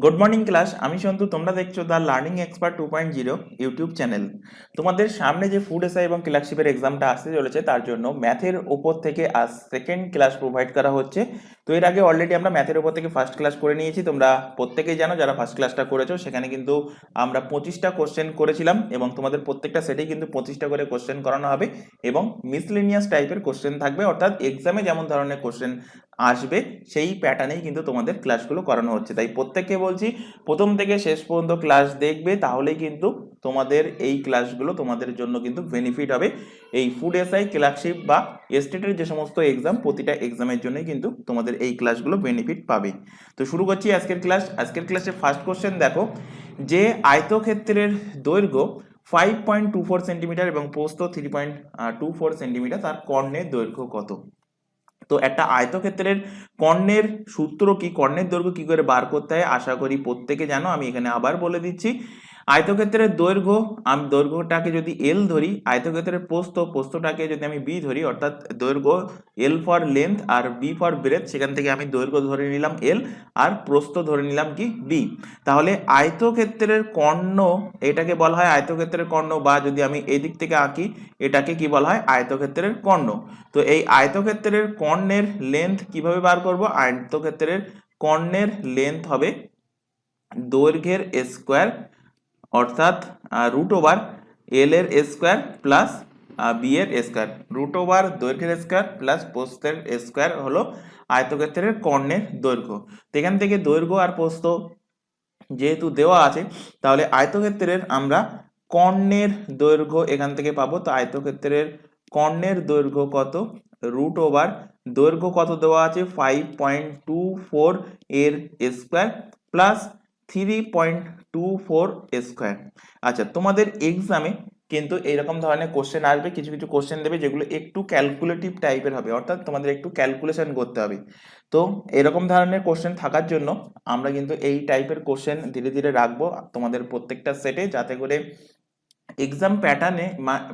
Good morning class, আমি সন্তু। তোমরা দেখছো the learning expert 2.0 YouTube channel. তোমাদের সামনে যে ফুড এসআই এবং ক্লার্কশিপের এক্সামটা আসতে চলেছে, তার জন্য ম্যাথের ওপর থেকে আজ সেকেন্ড ক্লাস প্রোভাইড করা হচ্ছে। তো এর আগে অলরেডি আমরা ম্যাথের ওপর থেকে ফার্স্ট ক্লাস করে নিয়েছি। তোমরা প্রত্যেকেই জানো, যারা ফার্স্ট ক্লাসটা করেছো, সেখানে কিন্তু আমরা 25টা কোশ্চেন করেছিলাম এবং তোমাদের প্রত্যেকটা সেটেই কিন্তু 25টা করে কোশ্চেন করানো হবে এবং মিসলেনিয়াস টাইপের কোশ্চেন থাকবে, অর্থাৎ এক্সামে যেমন ধরনের কোশ্চেন আসবে সেই প্যাটার্নেই কিন্তু তোমাদের ক্লাসগুলো করানো হচ্ছে। তাই প্রত্যেককে বলছি, প্রথম থেকে শেষ পর্যন্ত ক্লাস দেখবে, তাহলেই কিন্তু তোমাদের এই ক্লাসগুলো তোমাদের জন্য কিন্তু বেনিফিট হবে। এই ফুড এসআই, ক্লার্কশিপ বা এস্টেটের যে সমস্ত এক্সাম, প্রতিটা এক্সামের জন্যই কিন্তু তোমাদের এই ক্লাসগুলো বেনিফিট পাবে। তো শুরু করছি আজকের ক্লাস। আজকের ক্লাসে ফার্স্ট কোশ্চেন দেখো, যে আয়তক্ষেত্রের দৈর্ঘ্য 5.24 সেন্টিমিটার এবং প্রস্থ 3.24 সেন্টিমিটার, তার কর্ণের দৈর্ঘ্য কত? তো একটা আয়তক্ষেত্রের কর্ণের সূত্র কি, কর্ণের দৈর্ঘ্য কি করে বার করতে হয় আশা করি প্রত্যেকে জানো। আমি এখানে আবার বলে দিচ্ছি। আয়তক্ষেত্রের দৈর্ঘ্য, আমি দৈর্ঘ্যটাকে যদি এল ধরি, আয়তক্ষেত্রের প্রস্থটাকে যদি আমি বি ধরি, অর্থাৎ দৈর্ঘ্য এল ফর লেন্থ আর বি ফর ব্রেথ, সেখান থেকে আমি দৈর্ঘ্য ধরে নিলাম এল আর প্রস্থ ধরে নিলাম কি বি। তাহলে আয়তক্ষেত্রের কর্ণ, এটাকে বলা হয় আয়তক্ষেত্রের কর্ণ, বা যদি আমি এই দিক থেকে আঁকি, এটাকে কি বলা হয়? আয়তক্ষেত্রের কর্ণ। তো এই আয়তক্ষেত্রের কর্ণের লেন্থ কিভাবে বার করব? আয়তক্ষেত্রের কর্ণের লেন্থ হবে দৈর্ঘ্যের স্কোয়ার, অর্থাৎ রুট ওভার এল এর স্কোয়ার প্লাস বি এর স্কোয়ার। রুট ওভার দৈর্ঘ্যের স্কোয়ার প্লাস প্রস্থের স্কোয়ার হলো আয়তক্ষেত্রের কর্ণের দৈর্ঘ্য। তো এখান থেকে দৈর্ঘ্য আর প্রস্থ যেহেতু দেওয়া আছে, তাহলে আয়তক্ষেত্রের আমরা কর্ণের দৈর্ঘ্য এখান থেকে পাবো। তো আয়তক্ষেত্রের কর্ণের দৈর্ঘ্য কত? রুট ওভার দৈর্ঘ্য কত দেওয়া আছে? 5.24 এর স্কোয়ার প্লাস 3.24 স্কোয়ার। আচ্ছা, তোমাদের এক্সামে কিন্তু এইরকম ধরনের কোশ্চেন আসবে, কিছু কিছু কোশ্চেন দেবে যেগুলো একটু ক্যালকুলেটিভ টাইপের হবে, অর্থাৎ তোমাদের একটু ক্যালকুলেশন করতে হবে। তো এরকম ধরনের কোশ্চেন থাকার জন্য আমরা কিন্তু এই টাইপের কোশ্চেন ধীরে ধীরে রাখবো তোমাদের প্রত্যেকটা সেটে, যাতে করে এক্সাম প্যাটার্নে,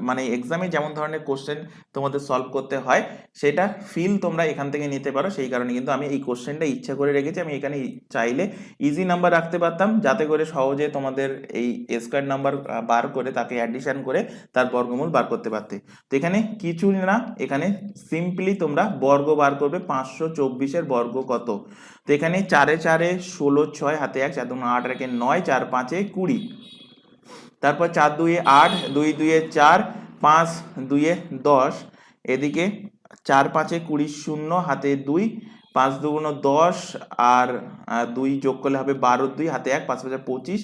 মানে এক্সামে যেমন ধরনের কোশ্চেন তোমাদের সলভ করতে হয়, সেটা ফিল তোমরা এখান থেকে নিতে পারো। সেই কারণে কিন্তু আমি এই কোশ্চেনটা ইচ্ছা করে রেখেছি। আমি এখানে চাইলে ইজি নাম্বার রাখতে পারতাম, যাতে করে সহজে তোমাদের এই স্কোয়ার নাম্বার বার করে তাকে অ্যাডিশন করে তার বর্গমূল বার করতে পারতে। তো এখানে কিছু না, এখানে সিম্পলি তোমরা বর্গ বার করবে। 524-এর বর্গ কত? তো এখানে 4 4 16, 6 হাতে 1, 4 2 8 রেখে 9, 4 5 20, তারপর 4 2 8, 2 2 4, 5 2 10, এদিকে 4 5 20, শূন্য হাতে 2, 5 2 10 আর 2 যোগ করলে হবে 12, 2 হাতে 1, 5 5 25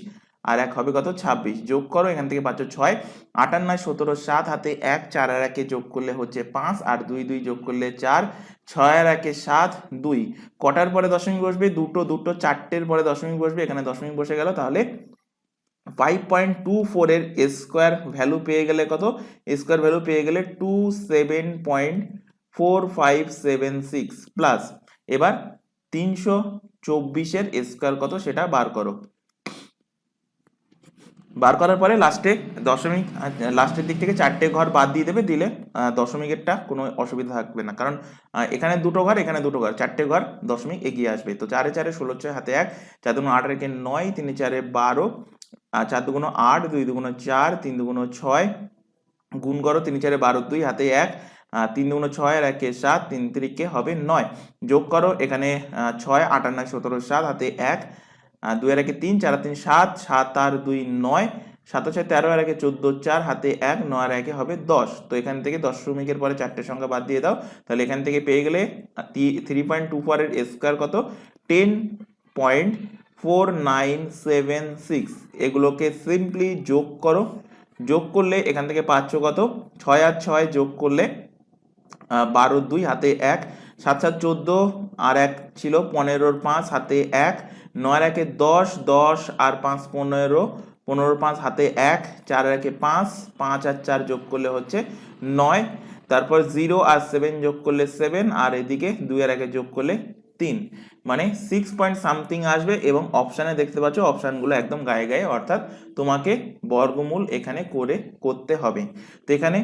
আর 1 হবে কত? 26। যোগ করো, এখান থেকে 5 6, 8 আর 9 17, 7 হাতে 1, 4 আর 1 যোগ করলে হচ্ছে 5 আর 2 2 যোগ করলে 4, 6 আর 1 7, 2। কটার পরে দশমিক বসবে? দুটো, চারটের পরে দশমিক বসবে, এখানে দশমিক বসে গেল। তাহলে 5.24 এর স্কোয়ার ভ্যালু পেয়ে গেলে কত? স্কোয়ার ভ্যালু পেয়ে গেলে 27.4576 প্লাস, এবার 324-এর স্কোয়ার কত সেটা বার করো। বার করার পরে লাস্টে দশমিক, লাস্টের দিক থেকে 4টে ঘর বাদ দিয়ে দেবে, দিলে দশমিকেরটা কোনো অসুবিধা থাকবে না, কারণ এখানে দুটো ঘর, এখানে দুটো ঘর, 4টে ঘর দশমিক এগিয়ে আসবে। তো 4 4 16, 6 হাতে 1, 4 2 8 রেখে 9, 3 4 12, 4 2 8, 2 2 4, 3 2 6, গুণ করো, 3 4 12, 2 হাতে 1, 3 2 6 আর 1 7, 3 3 হবে 9। যোগ করো, এখানে 6 8 আর 9 17, 7 হাতে 1, 2 আর 1 3, 4 আর 3 7, 7 আর 2 9, 7 6 13 আর 1 14, 4 হাতে 1, 9 আর 1 হবে 10। তো এখান থেকে দশমিকের পরে 4টে সংখ্যা বাদ দিয়ে দাও, তাহলে এখান থেকে পেয়ে গেলে 3.24 এর স্কোয়ার কত? 10.4976। এগুলোকে সিম্পলি যোগ করো, যোগ করলে এখান থেকে পাচ্ছ কত? 6 আর 6 যোগ করলে 12, 2 হাতে 1, 7 7 14 আর 1 ছিল 15, 5 হাতে 1, 9 আর 1 10, 10 আর 5 15, 15 5 হাতে 1, 4 আর 1 5, 5 আর 4 যোগ করলে হচ্ছে 9, তারপর 0 আর 7 যোগ করলে 7, আর এদিকে 2 আর 1 যোগ করলে 3, মানে 6 পয়েন্ট সামথিং আসবে। এবং অপশানে দেখতে পাচ্ছ অপশানগুলো একদম গায়ে গায়ে, অর্থাৎ তোমাকে বর্গমূল এখানে করতে হবে। তো এখানে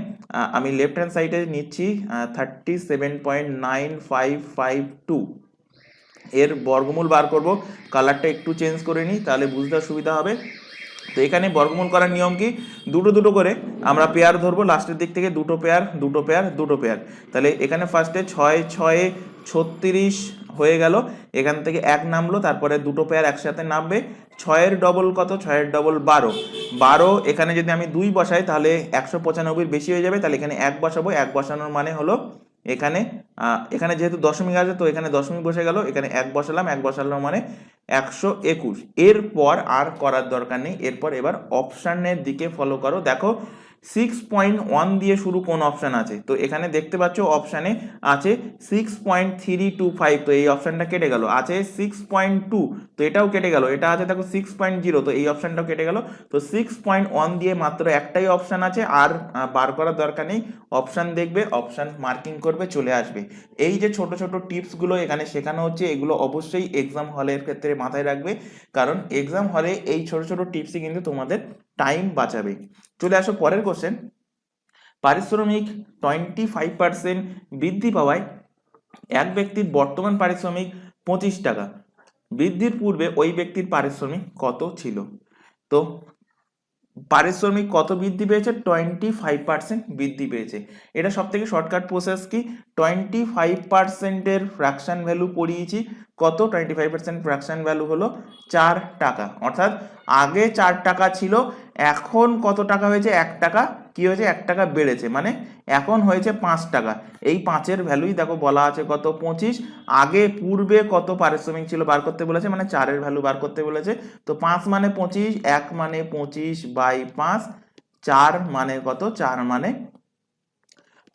আমি লেফট হ্যান্ড সাইডে নিচ্ছি 37.9552, এর বর্গমূল বার করব। কালারটা একটু চেঞ্জ করে নিই, তাহলে বুঝতে সুবিধা হবে। তো এখানে বর্গমূল করার নিয়ম কি, দুটো দুটো করে আমরা পেয়ার ধরবো, লাস্টের দিক থেকে দুটো পেয়ার দুটো পেয়ার দুটো পেয়ার। তাহলে এখানে ফার্স্টে 6 6 36 হয়ে গেল, এখান থেকে 1 নামলো, তারপরে দুটো পেয়ার একসাথে নামবে। 6-এর ডবল কত, 6-এর ডবল 12, 12 এখানে যদি আমি 2 বসাই তাহলে 195 বেশি হয়ে যাবে, তাহলে এখানে 1 বসাবো। 1 বসানোর মানে হলো এখানে এখানে যেহেতু দশমিক আছে তো এখানে দশমিক বসে গেল, এখানে 1 বসালাম, 1 বসালাম মানে 121। এরপর আর করার দরকার নেই, এরপর এবার অপশানের দিকে ফলো করো। দেখো 6.1 দিয়ে শুরু কোন অপশান আছে, তো এখানে দেখতে পাচ্ছ অপশানে আছে 6.325, তো এই অপশানটা কেটে গেল। আছে 6.2, তো এটাও কেটে গেল। এটা আছে দেখো 6.0, তো এই অপশানটাও কেটে গেল। তো 6.1 দিয়ে মাত্র একটাই অপশান আছে, আর বার করার দরকার নেই। অপশান দেখবে, অপশান মার্কিং করবে, চলে আসবে। এই যে ছোট ছোট টিপসগুলো এখানে শেখানো হচ্ছে, এগুলো অবশ্যই এক্সাম হলের ক্ষেত্রে মাথায় রাখবে, কারণ এক্সাম হলে এই ছোট ছোট টিপসই কিন্তু তোমাদের টাইম বাঁচাবে। চলে আসো পরের কোশ্চেন। পারিশ্রমিক 25% বৃদ্ধি পাওয়ায় এক ব্যক্তির বর্তমান পারিশ্রমিক 25 টাকা, বৃদ্ধির পূর্বে ওই ব্যক্তির পারিশ্রমিক কত ছিল? তো পারিশ্রমিক কত বৃদ্ধি পেয়েছে? 25% বৃদ্ধি পেয়েছে। এটা সব থেকে শর্টকাট প্রসেস কি, 25%-এর ফ্র্যাকশন ভ্যালু পড়িয়েছি। কত? 25% ফ্র্যাকশন ভ্যালু হলো 4 টাকা, অর্থাৎ আগে 4 টাকা ছিল, এখন কত টাকা হয়েছে? 1 টাকা কি হয়েছে? 1 টাকা বেড়েছে, মানে এখন হয়েছে 5 টাকা। এই 5-এর ভ্যালুই দেখো বলা আছে কত? 25। আগে পূর্বে কত পারিশ্রমিক ছিল বার করতে বলেছে, মানে 4-এর ভ্যালু বার করতে বলেছে। তো 5 মানে 25, 1 মানে 25/5, 4 মানে কত? 4 মানে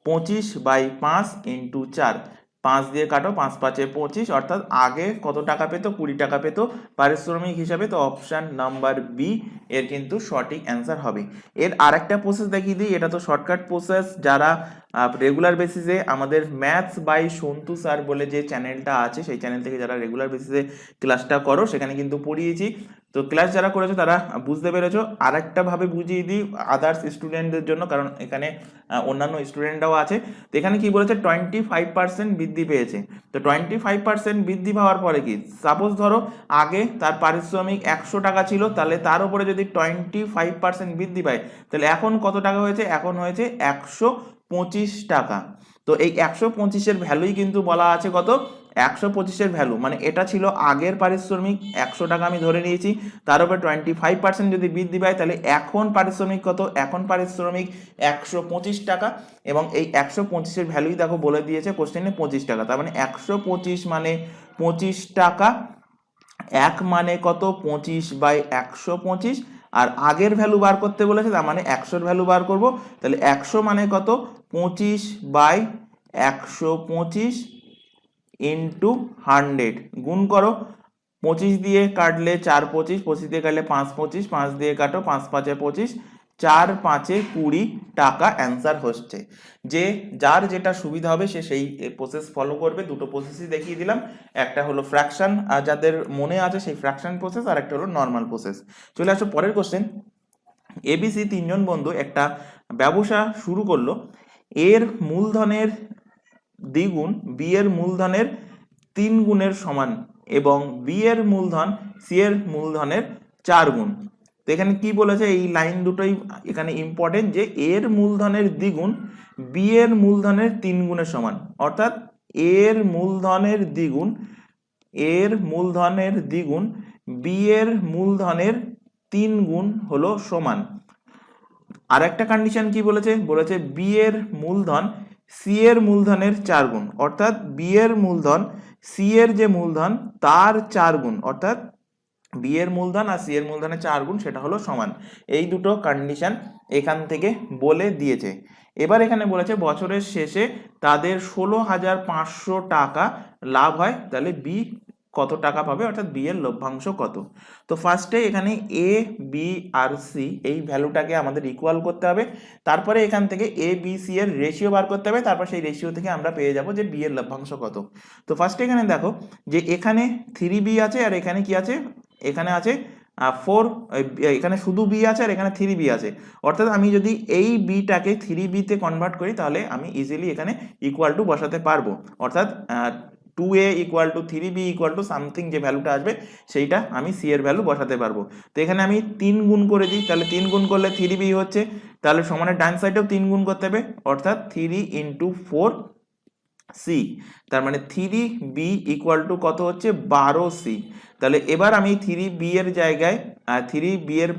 25/5 ইন্টু 4, 5 দিয়ে কাটো, 5 5-এ 25, অর্থাৎ আগে কত টাকা পেত? 20 টাকা পেত পারিশ্রমিক হিসাবে। তো অপশন নাম্বার বি এর কিন্তু সঠিক অ্যান্সার হবে। এর আরেকটা প্রসেস দেখিয়ে দিই, এটা তো শর্টকাট প্রসেস। যারা রেগুলার বেসিসে আমাদের ম্যাথস বাই সন্তু স্যার বলে যে চ্যানেলটা আছে, সেই চ্যানেল থেকে যারা রেগুলার বেসিসে ক্লাসটা করো, সেখানে কিন্তু পড়িয়েছি। তো ক্লাস যারা করেছো তারা বুঝতে পেরেছো। আরেকটা ভাবে বুঝিয়ে দিই আদার্স স্টুডেন্টদের জন্য, কারণ এখানে অন্যান্য স্টুডেন্টরাও আছে। তো এখানে কি বলেছে? 25% বৃদ্ধি পেয়েছে। তো 25% বৃদ্ধি পাওয়ার পরে কি, সাপোজ ধরো আগে তার পারিশ্রমিক 100 টাকা ছিল, তাহলে তার উপরে যদি 25% বৃদ্ধি পায়, তাহলে এখন কত টাকা হয়েছে? এখন হয়েছে 125 টাকা। তো এই 125-এর ভ্যালুই কিন্তু বলা আছে কত? 125-এর ভ্যালু, মানে এটা ছিল আগের পারিশ্রমিক 100 টাকা আমি ধরে নিয়েছি, তার উপর 25% যদি বৃদ্ধি পায়, তাহলে এখন পারিশ্রমিক কত? এখন পারিশ্রমিক 125 টাকা। এবং এই 125-এর ভ্যালুই দেখো বলে দিয়েছে কোশ্চেনে 25 টাকা, তার মানে 125 মানে 25 টাকা। 1 মানে কত? 25/125, আর আগের ভ্যালু বার করতে বলেছে, তার মানে 100-এর ভ্যালু বার করব। তাহলে 100 মানে কত? 25/125 ইন্টু 100, গুণ করো। 25 দিয়ে কাটলে 4 25, 25 দিয়ে কাটলে 5 25, 5 দিয়ে কাটো, 5 5-এ 25, 4 5-এ 20 টাকা অ্যান্সার হচ্ছে। যে যার যেটা সুবিধা হবে সে সেই প্রসেস ফলো করবে। দুটো প্রসেসই দেখিয়ে দিলাম, একটা হলো ফ্র্যাকশন, আর যাদের মনে আছে সেই ফ্র্যাকশন প্রসেস, আর একটা হলো নর্মাল প্রসেস। চলে আসো পরের কোশ্চেন। এবিসি তিনজন বন্ধু একটা ব্যবসা শুরু করলো। এর মূলধনের দ্বিগুণ বি এর মূলধনের 3 গুণের সমান, এবং বি এর মূলধন সি এর মূলধনের 4 গুণ। তো এখানে কি বলেছে? এই লাইন দুটোই এখানে ইম্পর্টেন্ট, যে এর মূলধনের দ্বিগুণ বি এর মূলধনের 3 গুণের সমান, অর্থাৎ এর মূলধনের দ্বিগুণ বি এর মূলধনের 3 গুণ হলো সমান। আর একটা কন্ডিশন কি বলেছে? বলেছে বি এর মূলধন সি এর মূলধনের 4 গুণ, অর্থাৎ বি এর মূলধন সি এর যে মূলধন তার 4 গুণ, অর্থাৎ বি এর মূলধন আর সি এর মূলধনের 4 গুণ, সেটা হলো সমান। এই দুটো কন্ডিশন এখান থেকে বলে দিয়েছে। এবার এখানে বলেছে বছরের শেষে তাদের 16,500 টাকা লাভ হয়, তাহলে বি কত টাকা পাবে, অর্থাৎ বি এর লভ্যাংশ কত? তো ফার্স্টে এখানে এ বি আর সি এই ভ্যালুটাকে আমাদের ইকুয়াল করতে হবে, তারপরে এখান থেকে এ বি সি এর রেশিও বার করতে হবে, তারপর সেই রেশিও থেকে আমরা পেয়ে যাব যে বি এর লভ্যাংশ কত। তো ফার্স্টে এখানে দেখো যে এখানে 3b আছে, আর এখানে কি আছে? এখানে আছে 4, এখানে শুধু বি আছে, আর এখানে 3b আছে। অর্থাৎ আমি যদি এই বিটাকে 3b তে কনভার্ট করি, তাহলে আমি ইজিলি এখানে ইকুয়াল টু বসাতে পারবো। অর্থাৎ 2a equal to 3b equal to something যে ভ্যালুটা আসবে সেইটা আমি c এর ভ্যালু বসাতে পারবো। তো এখানে আমি 3 গুণ করে দিই, তাহলে 3 গুণ করলে 3b হচ্ছে, তাহলে সমানের ডান সাইডেও 3 গুণ করতে হবে, অর্থাৎ 3 ইন্টু 4c, তার মানে 3b ইকুয়াল টু কত হচ্ছে 12c। তাহলে এবার আমি 3b এর জায়গায় 3b এর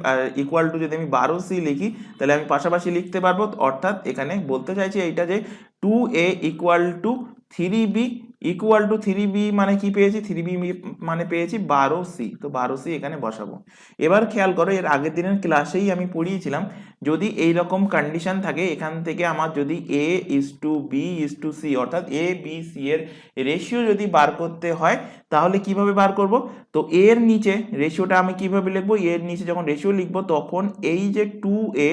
ইকুয়াল টু যদি আমি 12c লিখি তাহলে আমি পাশাপাশি লিখতে পারবো, অর্থাৎ এখানে বলতে চাইছি এইটা যে 2a equal to 3b equal to 3b মানে কি পেয়েছি, 3b মানে পেয়েছি 12c, তো 12c এখানে বসাবো। এবার খেয়াল করো, এর আগের দিনের ক্লাসেই আমি পড়িয়েছিলাম যদি এই রকম কন্ডিশন থাকে, এখান থেকে আমার যদি a is to b is to c অর্থাৎ a b c এর রেশিও যদি বার করতে হয় তাহলে কিভাবে বার করব, তো এর নিচে রেশিওটা আমি কিভাবে লিখবো, এর নিচে যখন রেশিও লিখবো তখন এই যে 2a,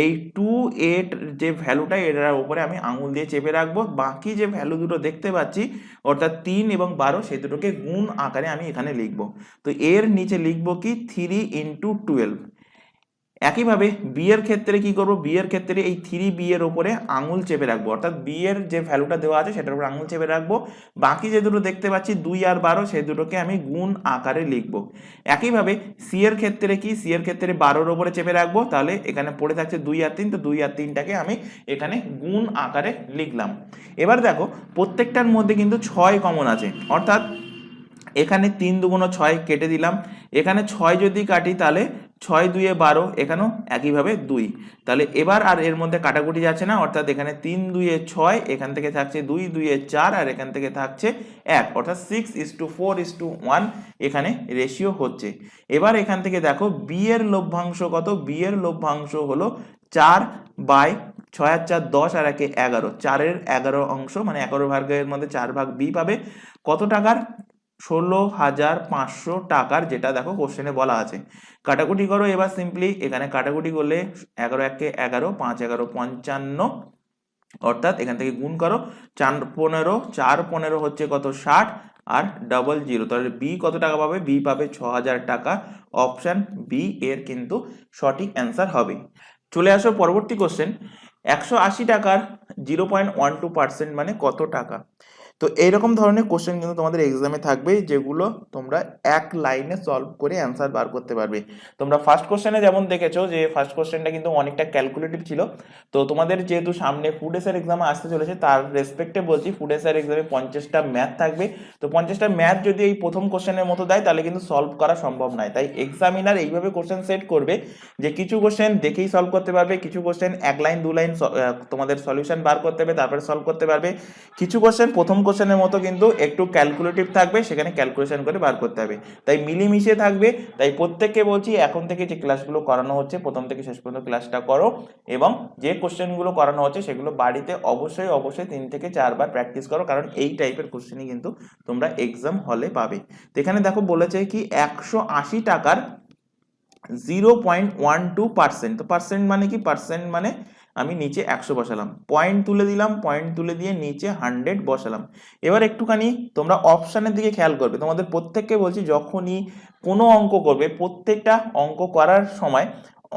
এই 2a যে ভ্যালুটা এটার উপরে আমি আঙুল দিয়ে চেপে রাখবো, বাকি যে ভ্যালু দুটো দেখতে পাচ্ছি অর্থাৎ 3 এবং 12 সেই দুটোকে গুণ আকারে আমি এখানে লিখবো। তো এর নিচে লিখবো কি 3 ইন্টু 12। একইভাবে বি এর ক্ষেত্রে কি করব, বি এর ক্ষেত্রে এই 3b এর উপরে আঙুল চেপে রাখবো, অর্থাৎ বি এর যে ভ্যালুটা দেওয়া আছে সেটার উপর আঙুল চেপে রাখবো, বাকি যে দুটো দেখতে পাচ্ছি 2 আর 12 সেই দুটোকে আমি গুণ আকারে লিখবো। একইভাবে সি এর ক্ষেত্রে কি, সি এর ক্ষেত্রে 12 এর উপরে চেপে রাখবো, তাহলে এখানে পড়ে থাকছে 2 আর 3, তো 2 আর 3টাকে আমি এখানে গুণ আকারে লিখলাম। এবার দেখো প্রত্যেকটার মধ্যে কিন্তু 6 কমন আছে, অর্থাৎ এখানে 3 দুগুণ 6 কেটে দিলাম, এখানে 6 যদি কাটি তাহলে 6 2 12, এখানেও একইভাবে 2, তাহলে এবার আর এর মধ্যে কাটাকুটি যাচ্ছে না, অর্থাৎ এখানে 3 2 6, এখান থেকে থাকছে 2 2 4 আর এখান থেকে থাকছে 1, অর্থাৎ 6:4:1 এখানে রেশিও হচ্ছে। এবার এখান থেকে দেখো বি এর লভ্যাংশ কত, বি এর লভ্যাংশ হলো 4 বাই 6 আর 4 10 আর 1 11, 4-এর 11 অংশ মানে 11 ভাগের মধ্যে 4 ভাগ বি পাবে, কত টাকার, 16,500 টাকার, যেটা দেখো কোশ্চেনে বলা আছে। কাটাকুটি করো এবার সিম্পলি, এখানে কাটাকুটি করলে 11 1 11, 5 11 55, অর্থাৎ এখান থেকে গুণ করো 4 15, 4 15 হচ্ছে কত 60 আর ডবল জিরো, তাহলে বি কত টাকা পাবে, বি পাবে 6,000 টাকা। অপশন বি এর কিন্তু সঠিক অ্যান্সার হবে। চলে আসো পরবর্তী কোশ্চেন, 180 টাকার 0.12% মানে কত টাকা। তো এইরকম ধরনের কোশ্চেন কিন্তু তোমাদের এক্সামে থাকবে, যেগুলো তোমরা এক লাইনে সলভ করে অ্যান্সার বার করতে পারবে। তোমরা ফার্স্ট কোশ্চেনে যেমন দেখেছো যে ফার্স্ট কোশ্চেনটা কিন্তু অনেকটা ক্যালকুলেটিভ ছিল, তো তোমাদের যেহেতু সামনে ফুড এসআর এক্সামে আসতে চলেছে তার রেসপেক্টে বলছি, ফুড এসআর এক্সামে 50টা ম্যাথ থাকবে, তো 50টা ম্যাথ যদি এই প্রথম কোশ্চেনের মতো দেয় তাহলে কিন্তু সলভ করা সম্ভব নয়। তাই এক্সামিনার এইভাবে কোশ্চেন সেট করবে যে কিছু কোশ্চেন দেখেই সলভ করতে পারবে, কিছু কোশ্চেন 1 লাইন 2 লাইন তোমাদের সলিউশন বার করতে হবে তারপরে সলভ করতে পারবে, কিছু কোশ্চেন প্রথম কোশ্চেনের মতো কিন্তু একটু ক্যালকুলেটিভ থাকবে, সেখানে ক্যালকুলেশন করে বার করতে হবে, তাই মিলিমিশে থাকবে। তাই প্রত্যেককে বলছি এখন থেকে যে ক্লাসগুলো করানো হচ্ছে প্রথম থেকে শেষ পর্যন্ত ক্লাসটা করো, এবং যে কোশ্চেনগুলো করানো হচ্ছে সেগুলো বাড়িতে অবশ্যই 3 থেকে 4 বার প্র্যাকটিস করো, কারণ এই টাইপের কোশ্চেনই কিন্তু তোমরা এক্সাম হলে পাবে। তো এখানে দেখো বলেছে কি 180 টাকার 0.12%, তো পার্সেন্ট মানে কি, পার্সেন্ট মানে আমি নিচে 100 বসালাম, পয়েন্ট তুলে দিলাম, পয়েন্ট তুলে দিয়ে নিচে 100 বসালাম। এবার একটুখানি তোমরা অপশানের দিকে খেয়াল করবে, তোমাদের প্রত্যেককে বলছি যখনই কোনো অঙ্ক করবে প্রত্যেকটা অঙ্ক করার সময়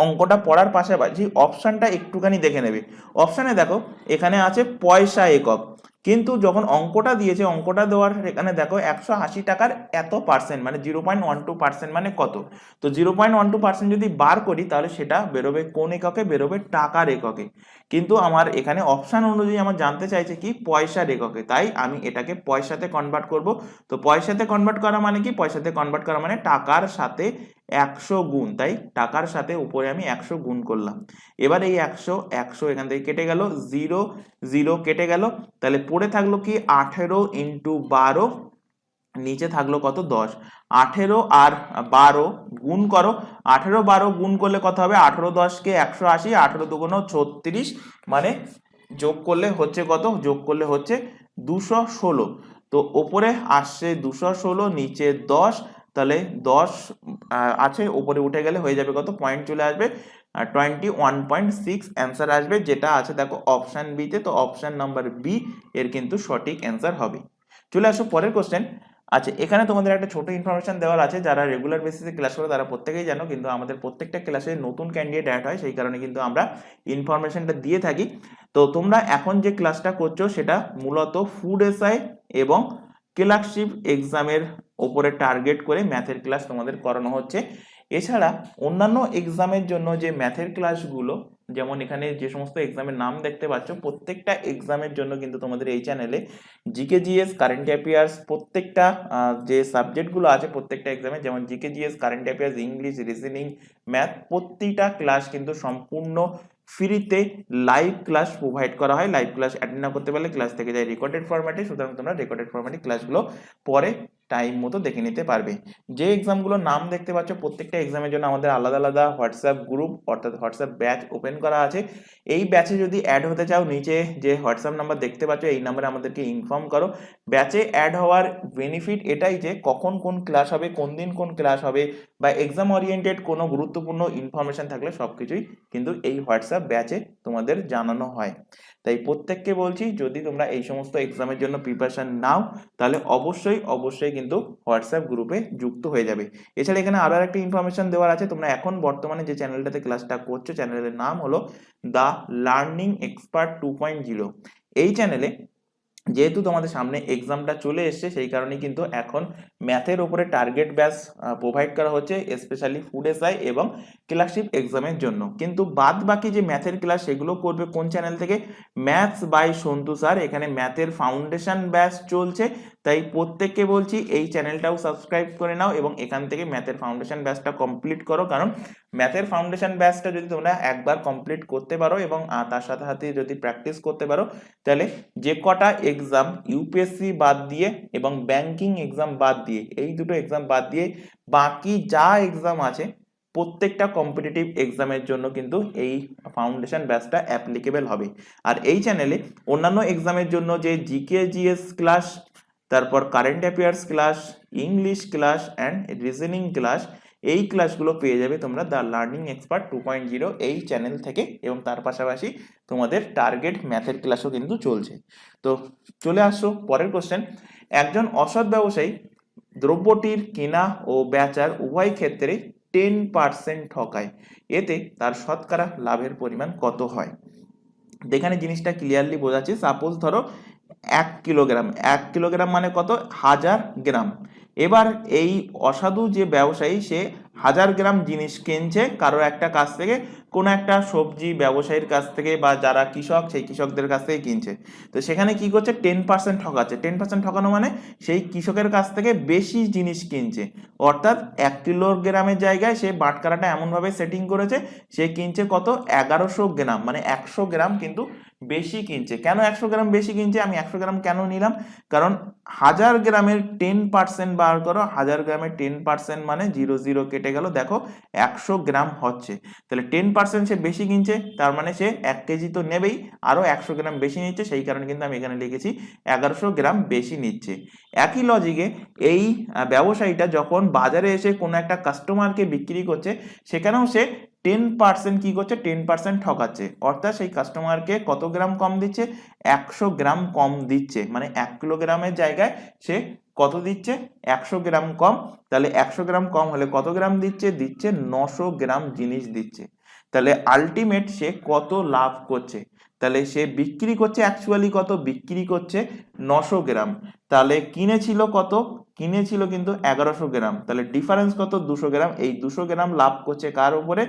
অঙ্কটা পড়ার পাশাপাশি অপশানটা একটুখানি দেখে নেবে। অপশানে দেখো এখানে আছে পয়সা একক, কিন্তু যখন অঙ্কটা দিয়েছে অঙ্কটা দেওয়ার এখানে দেখো 180 টাকার এত পার্সেন্ট মানে 0.12% মানে কত, তো 0.12% যদি বার করি তাহলে সেটা বেরোবে কোন এককে, বেরোবে টাকার এককে, কিন্তু আমার এখানে অপশন অনুযায়ী আমার জানতে চাইছে কি পয়সার এককে, তাই আমি এটাকে পয়সাতে কনভার্ট করব। তো পয়সাতে কনভার্ট করা মানে কি, পয়সাতে কনভার্ট করা মানে টাকার সাথে 100 গুণ, তাই টাকার সাথে উপরে আমি 100 গুণ করলাম। এবার এই 100 এখান থেকে কেটে গেল, 0 0 কেটে গেল, তাহলে পড়ে থাকলো কি 18 ইন্টু 12, নিচে থাকলো কত 10, 18 আর 12 গুণ করো, 18 12 গুণ করলে কত হবে, 18 10কে 180, 18 দুগুণ 36 মানে যোগ করলে হচ্ছে কত, যোগ করলে হচ্ছে 216, তো ওপরে আসছে 216 নিচে 10, তাহলে 10 আছে উপরে উঠে গেলে হয়ে যাবে কত, পয়েন্ট চলে আসবে 21.6 অ্যান্সার আসবে, যেটা আছে দেখো অপশন বি তে, তো অপশন নাম্বার বি এর কিন্তু সঠিক অ্যান্সার হবে। চলে আসো পরের কোশ্চেন। আচ্ছা এখানে তোমাদের একটা ছোট ইনফরমেশন দেওয়ার আছে, যারা রেগুলার বেসিসে ক্লাস করে তারা প্রত্যেকেই জানো, কিন্তু আমাদের প্রত্যেকটা ক্লাসে নতুন ক্যান্ডিডেট অ্যাড হয়, সেই কারণে কিন্তু আমরা ইনফরমেশনটা দিয়ে থাকি। তো তোমরা এখন যে ক্লাসটা করছো সেটা মূলত ফুড এসআই এবং ক্লার্কশিপ এক্সামের ওপরে টার্গেট করে ম্যাথের ক্লাস তোমাদের করানো হচ্ছে। এছাড়া অন্যান্য এক্সামের জন্য যে ম্যাথের ক্লাসগুলো, যেমন এখানে যে সমস্ত এক্সামের নাম দেখতে পাচ্ছ, প্রত্যেকটা এক্সামের জন্য কিন্তু তোমাদের এই চ্যানেলে জিকে জিএস কারেন্ট অ্যাফেয়ার্স প্রত্যেকটা যে সাবজেক্টগুলো আছে প্রত্যেকটা এক্সামে, যেমন GK GS current affairs English reasoning math, প্রতিটা ক্লাস কিন্তু সম্পূর্ণ ফ্রিতে লাইভ ক্লাস প্রোভাইড করা হয়। লাইভ ক্লাস অ্যাটেন্ড না করতে পারলে ক্লাস থেকে যায় রেকর্ডেড ফরম্যাটে, সুতরাং তোমরা রেকর্ডেড ফরম্যাটে ক্লাসগুলো পরে টাইম মতো দেখে নিতে পারবে। যে এক্সামগুলোর নাম দেখতে পাচ্ছ প্রত্যেকটা এক্সামের জন্য আমাদের আলাদা আলাদা হোয়াটসঅ্যাপ গ্রুপ অর্থাৎ হোয়াটসঅ্যাপ ব্যাচ ওপেন করা আছে। এই ব্যাচে যদি অ্যাড হতে চাও, নিচে যে হোয়াটসঅ্যাপ নাম্বার দেখতে পাচ্ছ এই নাম্বারে আমাদেরকে ইনফর্ম করো। ব্যাচে অ্যাড হওয়ার বেনিফিট এটাই যে কখন কোন ক্লাস হবে, কোন দিন কোন ক্লাস হবে, বা এক্সাম ওরিয়েন্টেড কোনো গুরুত্বপূর্ণ ইনফরমেশন থাকলে সবকিছুই কিন্তু এই হোয়াটসঅ্যাপ ব্যাচে তোমাদের জানানো হয়। তাই প্রত্যেককে বলছি, যদি তোমরা এই সমস্ত এক্সামের জন্য প্রিপারেশন নাও তাহলে অবশ্যই কিন্তু হোয়াটসঅ্যাপ গ্রুপে যুক্ত হয়ে যাবে। এছাড়া এখানে আরো একটা ইনফরমেশন দেওয়ার আছে, তোমরা এখন বর্তমানে যে চ্যানেলটাতে ক্লাসটা করছো চ্যানেলের নাম হলো দ্য লার্নিং এক্সপার্ট 2.0। এই চ্যানেলে যেহেতু তোমাদের সামনে এক্সামটা চলে এসছে সেই কারণে কিন্তু এখন ম্যাথের উপরে টার্গেট ব্যাচ প্রোভাইড করা হচ্ছে, স্পেশালি ফুড এসআই এবং ক্লার্কশিপ এক্সামের জন্য। কিন্তু বাদ বাকি যে ম্যাথের ক্লাস সেগুলো করবে কোন চ্যানেল থেকে? Maths by Santu sir. এখানে ম্যাথের ফাউন্ডেশন ব্যাচ চলছে, তাই প্রত্যেককে বলছি এই চ্যানেলটাও সাবস্ক্রাইব করে নাও এবং এখান থেকে ম্যাথের ফাউন্ডেশন ব্যাচটা কমপ্লিট করো। কারণ ম্যাথের ফাউন্ডেশন ব্যাচটা যদি তোমরা একবার কমপ্লিট করতে পারো এবং তার সাথে সাথে যদি প্র্যাকটিস করতে পারো, তাহলে যে কটা এক্সাম ইউপিএসসি বাদ দিয়ে এবং ব্যাংকিং এক্সাম বাদ দিয়ে, এই দুটো এক্সাম বাদ দিয়ে বাকি যা এক্সাম আছে প্রত্যেকটা কম্পিটিটিভ এক্সামের জন্য কিন্তু এই ফাউন্ডেশন ব্যাচটা অ্যাপ্লিকেবল হবে। আর এই চ্যানেলে অন্যান্য এক্সামের জন্য যে জিকে জিএস ক্লাস, তারপর current affairs class, English class and reasoning class, এই ক্লাসগুলো পেয়ে যাবে তোমরা দ্য লার্নিং এক্সপার্ট 2.0 এই চ্যানেল থেকে। এবং তার পাশাপাশি তোমাদের টার্গেট ম্যাথের ক্লাসও কিন্তু চলছে। তো চলে আসো পরের কোশ্চেন। একজন অসৎ ব্যবসায়ী দ্রব্যটির কেনা ও বেচার উভয় ক্ষেত্রে 10% ঠকায়, এতে তার শতকরা লাভের পরিমাণ কত হয়? এখানে জিনিসটা ক্লিয়ারলি বোঝাচ্ছে। সাপোজ ধরো 1 কিলোগ্রাম মানে কত? 1000 গ্রাম। এবার এই অসাধু যে ব্যবসায়ী সে 1000 গ্রাম জিনিস কিনছে কারো একটা কাছ থেকে, কোনো একটা সবজি ব্যবসায়ীর কাছ থেকে বা যারা কৃষক সেই কৃষকদের কাছ থেকে কিনছে। তো সেখানে কি করছে? 10% ঠকাচ্ছে। 10% ঠকানো মানে সেই কৃষকের কাছ থেকে বেশি জিনিস কিনছে, অর্থাৎ 1 কিলোগ্রামের জায়গায় সে বাটখারাটা এমনভাবে সেটিং করেছে সে কিনছে কত? 1100 গ্রাম, মানে 100 গ্রাম কিন্তু বেশি কিনছে। কেন 100 গ্রাম বেশি কিনছে? আমি 100 গ্রাম কেন নিলাম? কারণ 1000 গ্রামের 10% বার করো, 1000 গ্রামের 10% মানে 0 কেটে গেল, দেখো 100 গ্রাম হচ্ছে। তাহলে 10% সে বেশি কিনছে, তার মানে সে 1 কেজি তো নেবেই, আরো 100 গ্রাম বেশি নিচ্ছে, সেই কারণে কিন্তু আমি এখানে লিখেছি 1100 গ্রাম বেশি নিচ্ছে। একই লজিকে এই ব্যবসায়ীটা যখন বাজারে এসে কোনো একটা কাস্টমারকে বিক্রি করছে, সেখানেও সে 10% কি করছে? 10% ঠকাচ্ছে, অর্থাৎ সেই কাস্টমারকে কত গ্রাম কম দিচ্ছে? 100 গ্রাম কম দিচ্ছে। মানে 1 কিলোগ্রামের জায়গায় সে কত দিচ্ছে? 100 গ্রাম কম। তাহলে 100 গ্রাম কম হলে কত গ্রাম দিচ্ছে? দিচ্ছে 900 গ্রাম জিনিস দিচ্ছে। তাহলে আলটিমেট সে কত লাভ করছে? তাহলে সে বিক্রি করছে অ্যাকচুয়ালি কত? বিক্রি করছে 900 গ্রাম। তাহলে কিনেছিল কত? কিনেছিল কিন্তু 1100 গ্রাম। তাহলে ডিফারেন্স কত? 200 গ্রাম। এই 200 গ্রাম লাভ করছে কার উপরে?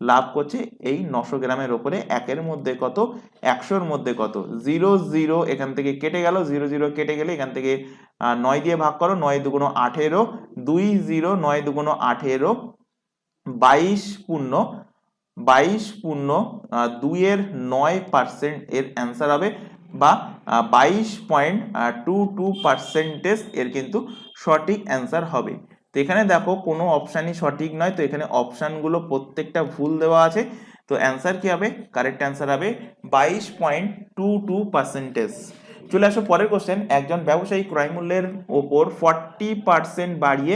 লাভ করছে এই 900 গ্রামের উপরে। একের মধ্যে কত? 100-র মধ্যে কত? 0 এখান থেকে কেটে গেল, 0 কেটে গেলে এখান থেকে 9 দিয়ে ভাগ করো, 9 দুগুণ 18, 20 9 দুগুণ 18, 22 পূর্ণ 2 এর 9% এর অ্যান্সার হবে, বা 22.22% এর কিন্তু সঠিক অ্যান্সার হবে। তো এখানে দেখো কোনো অপশানই সঠিক নয়, তো এখানে অপশানগুলো প্রত্যেকটা ভুল দেওয়া আছে। তো অ্যান্সার কি হবে? কারেক্ট অ্যান্সার হবে 22.22%। চলে আসো পরের কোশ্চেন। একজন ব্যবসায়ী ক্রয় মূল্যের ওপর 40% বাড়িয়ে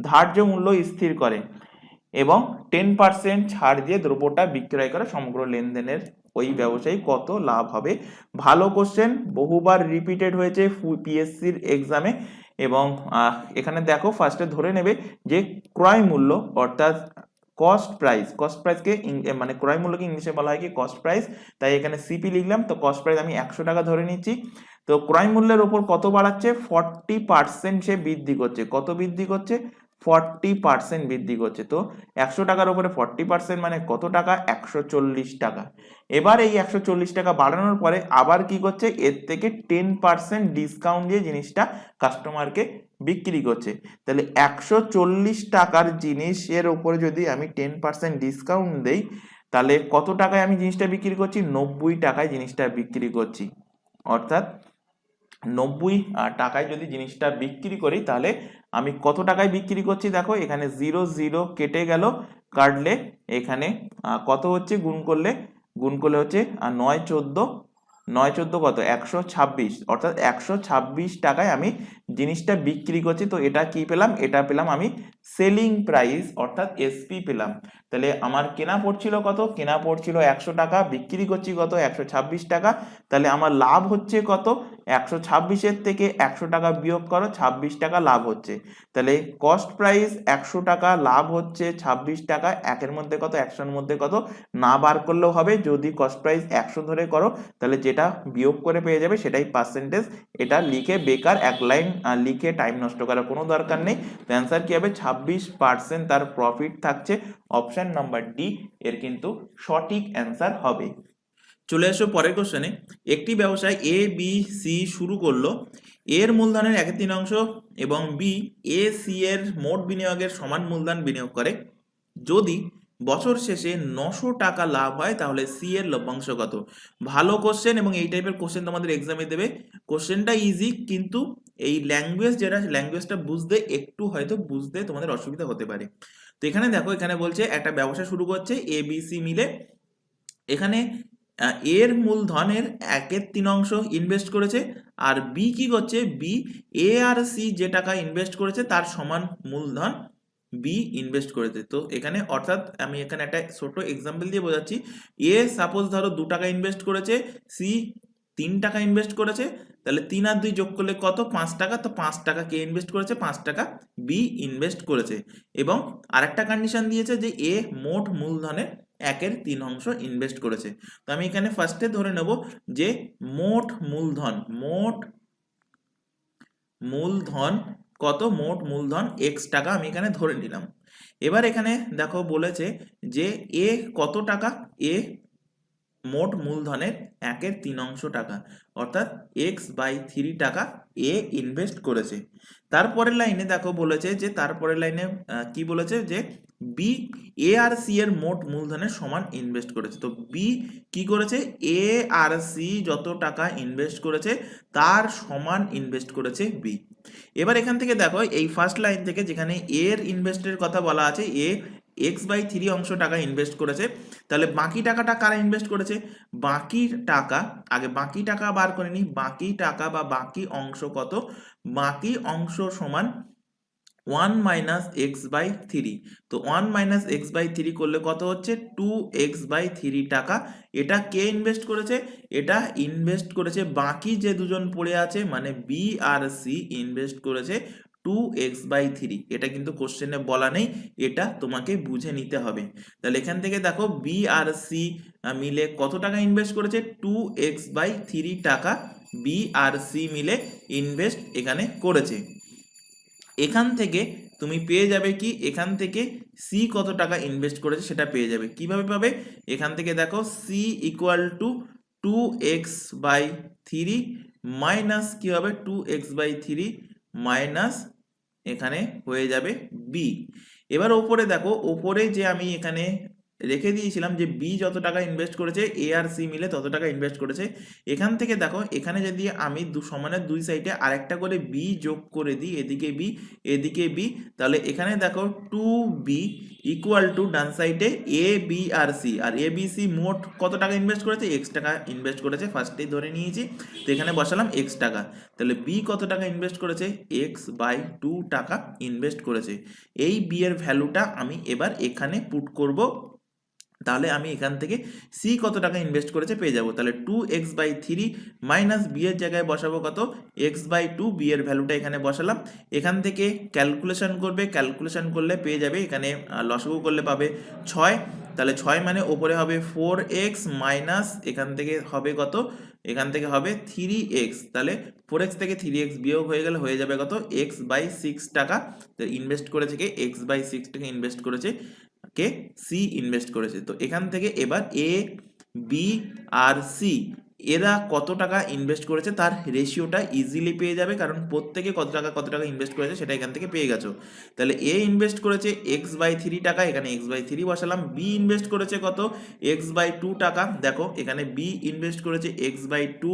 ধার্য মূল্য স্থির করে এবং 10% ছাড় দিয়ে দ্রব্যটা বিক্রয় করে, সমগ্র লেনদেনের ওই ব্যবসায়ী কত লাভ হবে? ভালো কোশ্চেন, বহুবার রিপিটেড হয়েছে পিএসসির এক্সামে। এবং এখানে দেখো ফার্স্টে ধরে নেবে যে ক্রয় মূল্য অর্থাৎ কস্ট প্রাইসকে মানে ক্রয় মূল্যকে ইংলিশে বলা হয় কি? Cost price. তাই এখানে সিপি লিখলাম। তো কস্ট প্রাইস আমি 100 টাকা ধরে নিচ্ছি। তো ক্রয় মূল্যের উপর কত বাড়াচ্ছে, 40% সে বৃদ্ধি করছে। কত বৃদ্ধি করছে, 40% বৃদ্ধি করছে। তো 100 টাকার উপরে 40% মানে কত টাকা, 140 টাকা। এবার এই 140 টাকা বাড়ানোর পরে আবার কি করছে, এর থেকে 10% ডিসকাউন্ট দিয়ে জিনিসটা কাস্টমারকে বিক্রি করছে। তাহলে 140 টাকার জিনিসের উপরে যদি আমি 10% ডিসকাউন্ট দেই, তাহলে কত টাকায় আমি জিনিসটা বিক্রি করছি, 90 টাকায় জিনিসটা বিক্রি করছি। অর্থাৎ 90 টাকায় যদি জিনিসটা বিক্রি করি, তাহলে আমি কত টাকায় বিক্রি করছি, দেখো এখানে 0 0 কেটে গেল, কাটলে এখানে কত হচ্ছে, গুণ করলে হচ্ছে 9 14 9 14 কত, 126, অর্থাৎ 126 টাকায় আমি জিনিসটা বিক্রি করছি। তো এটা কি পেলাম, এটা পেলাম আমি সেলিং প্রাইস অর্থাৎ এসপি পেলাম। তাহলে আমার কেনা পড়ছিল কত, কেনা পড়ছিল 100 টাকা, বিক্রি করছি কত, 126 টাকা। তাহলে আমার লাভ হচ্ছে কত, 126-এর থেকে 100 টাকা বিয়োগ করো, 26 টাকা লাভ হচ্ছে। তাহলে কস্ট প্রাইস 100 টাকা, লাভ হচ্ছে 26 টাকা। একের মধ্যে কত, 100-এর মধ্যে কত, না বার করলেও হবে। যদি কস্ট প্রাইস 100 ধরে করো, তাহলে যেটা বিয়োগ করে পেয়ে যাবে সেটাই পার্সেন্টেজ। এটা লিখে বেকার এক লাইন লিখে টাইম নষ্ট করার কোনো দরকার নেই। তো অ্যান্সার কি হবে, 26% তার প্রফিট থাকছে। অপশন নাম্বার ডি এর কিন্তু সঠিক অ্যান্সার হবে। চলে আসো পরের কোশ্চেনে। একটি ব্যবসায় এ বি সি শুরু করলো, এর মূলধনের 1/3 এবং বি এ সি এর মোট বিনিয়োগের সমান মূলধন বিনিয়োগ করে। যদি বছর শেষে 900 টাকা লাভ হয়, তাহলে সি এর লভ্যাংশ কত? ভালো কোশ্চেন, এবং এই টাইপের কোশ্চেন তোমাদের এক্সামে দেবে। কোশ্চেনটা ইজি, কিন্তু এই ল্যাঙ্গুয়েজটা বুঝতে তোমাদের অসুবিধা হতে পারে। তো এখানে দেখো, এখানে বলছে একটা ব্যবসা শুরু করছে এ বি সি মিলে। এখানে এর মূলধনের 1/3 ইনভেস্ট করেছে, আর বি কি করছে, বি এ আর সি যে টাকা ইনভেস্ট করেছে তার সমান মূলধন বি ইনভেস্ট করেছে। তো এখানে অর্থাৎ আমি এখানে একটা ছোট এক্সাম্পল দিয়ে বোঝাচ্ছি। এ সাপোজ ধরো 2 টাকা ইনভেস্ট করেছে, সি 3 টাকা ইনভেস্ট করেছে, তাহলে 3 আর 2 যোগ করলে কত, 5 টাকা। তো 5 টাকা কে ইনভেস্ট করেছে, 5 টাকা বি ইনভেস্ট করেছে। এবং আরেকটা কন্ডিশন দিয়েছে যে এ মোট মূলধনের 1/3 ইনভেস্ট করেছে। তো আমি এখানে ফার্স্টে ধরে নেব যে মোট মূলধন কত, মোট মূলধন x টাকা আমি এখানে ধরে নিলাম। এবার এখানে দেখো বলেছে যে এ কত টাকা, এ মোট মূলধনের 1/3 টাকা, অর্থাৎ x/3 টাকা এ ইনভেস্ট করেছে। তারপরের লাইনে দেখো বলেছে যে, তারপরের লাইনে কি বলেছে যে বি এ আর সি এর মোট মূলধনের সমান ইনভেস্ট করেছে। তো বি কি করেছে, এ আর সি যত টাকা ইনভেস্ট করেছে তার সমান ইনভেস্ট করেছে বি। এবার এখান থেকে দেখো, এই ফার্স্ট লাইন থেকে যেখানে এর ইনভেস্টের কথা বলা আছে, এ x/3 অংশ টাকা ইনভেস্ট করেছে, তাহলে বাকি টাকাটা কারা ইনভেস্ট করেছে, বাকি টাকা, আগে বাকি টাকা বার করে নি। বাকি টাকা বা বাকি অংশ কত, বাকি অংশ সমান 1 - x/3। তো 1 - x/3 করলে কত হচ্ছে, 2x/3 টাকা। এটা কে ইনভেস্ট করেছে, এটা ইনভেস্ট করেছে বাকি যে দুজন পড়ে আছে, মানে বি আর সি ইনভেস্ট করেছে 2x/3। এটা কিন্তু কোশ্চেনে বলা নেই, এটা তোমাকে বুঝে নিতে হবে। তাহলে এখান থেকে দেখো বি আর সি মিলে কত টাকা ইনভেস্ট করেছে, 2x/3 টাকা বি আর সি মিলে ইনভেস্ট এখানে করেছে। এখান থেকে তুমি পেয়ে যাবে কি, এখান থেকে সি কত টাকা ইনভেস্ট করেছে সেটা পেয়ে যাবে। কিভাবে পাবে, এখান থেকে দেখো C equal to 2x/3 minus কি হবে, 2x/3 মাইনাস এখানে হয়ে যাবে বি। এবার ওপরে দেখো, ওপরে যে আমি এখানে রেখে দিয়েছিলাম যে বি যত টাকা ইনভেস্ট করেছে এ আর সি মিলে তত টাকা ইনভেস্ট করেছে। এখান থেকে দেখো, এখানে যদি আমি সমানের দুই সাইডে আরেকটা করে বি যোগ করে দিই, এদিকে বি এদিকে বি, তাহলে এখানে দেখো 2b ইকুয়াল টু ডান সাইডে A B R C, R A B C মোট কত টাকা ইনভেস্ট করেছে, x টাকা ইনভেস্ট করেছে, ফার্স্টেই ধরে নিয়েছি। তো এখানে বসালাম x টাকা, তাহলে বি কত টাকা ইনভেস্ট করেছে, x/2 টাকা ইনভেস্ট করেছে। এই বি এর ভ্যালুটা আমি এবার এখানে পুট করব, তাহলে আমি এখান থেকে সি কত টাকা ইনভেস্ট করেছে পেয়ে যাব। তাহলে 2x/3 মাইনাস বি এর জায়গায় বসাবো কত, x/2, বি এর ভ্যালুটা এখানে বসালাম। এখান থেকে ক্যালকুলেশন করবে, ক্যালকুলেশন করলে পেয়ে যাবে, এখানে লসাগু করলে পাবে 6। তাহলে 6 মানে ওপরে হবে 4x মাইনাস এখান থেকে হবে কত, এখান থেকে হবে 3x, তাহলে 4x থেকে 3x বিয়োগ হয়ে গেলে হয়ে যাবে কত, x/6 টাকা। ইনভেস্ট করেছে কে, x/6 টাকা ইনভেস্ট করেছে কে, সি ইনভেস্ট করেছে। তো এখান থেকে এবার এ, বি আর সি এরা কত টাকা ইনভেস্ট করেছে তার রেশিওটা ইজিলি পেয়ে যাবে, কারণ প্রত্যেকে কত টাকা ইনভেস্ট করেছে সেটা এখান থেকে পেয়ে গেছো। তাহলে এ ইনভেস্ট করেছে x/3 টাকা, এখানে x/3 বসালাম। বি ইনভেস্ট করেছে কত, x/2 টাকা, দেখো এখানে বি ইনভেস্ট করেছে x/2,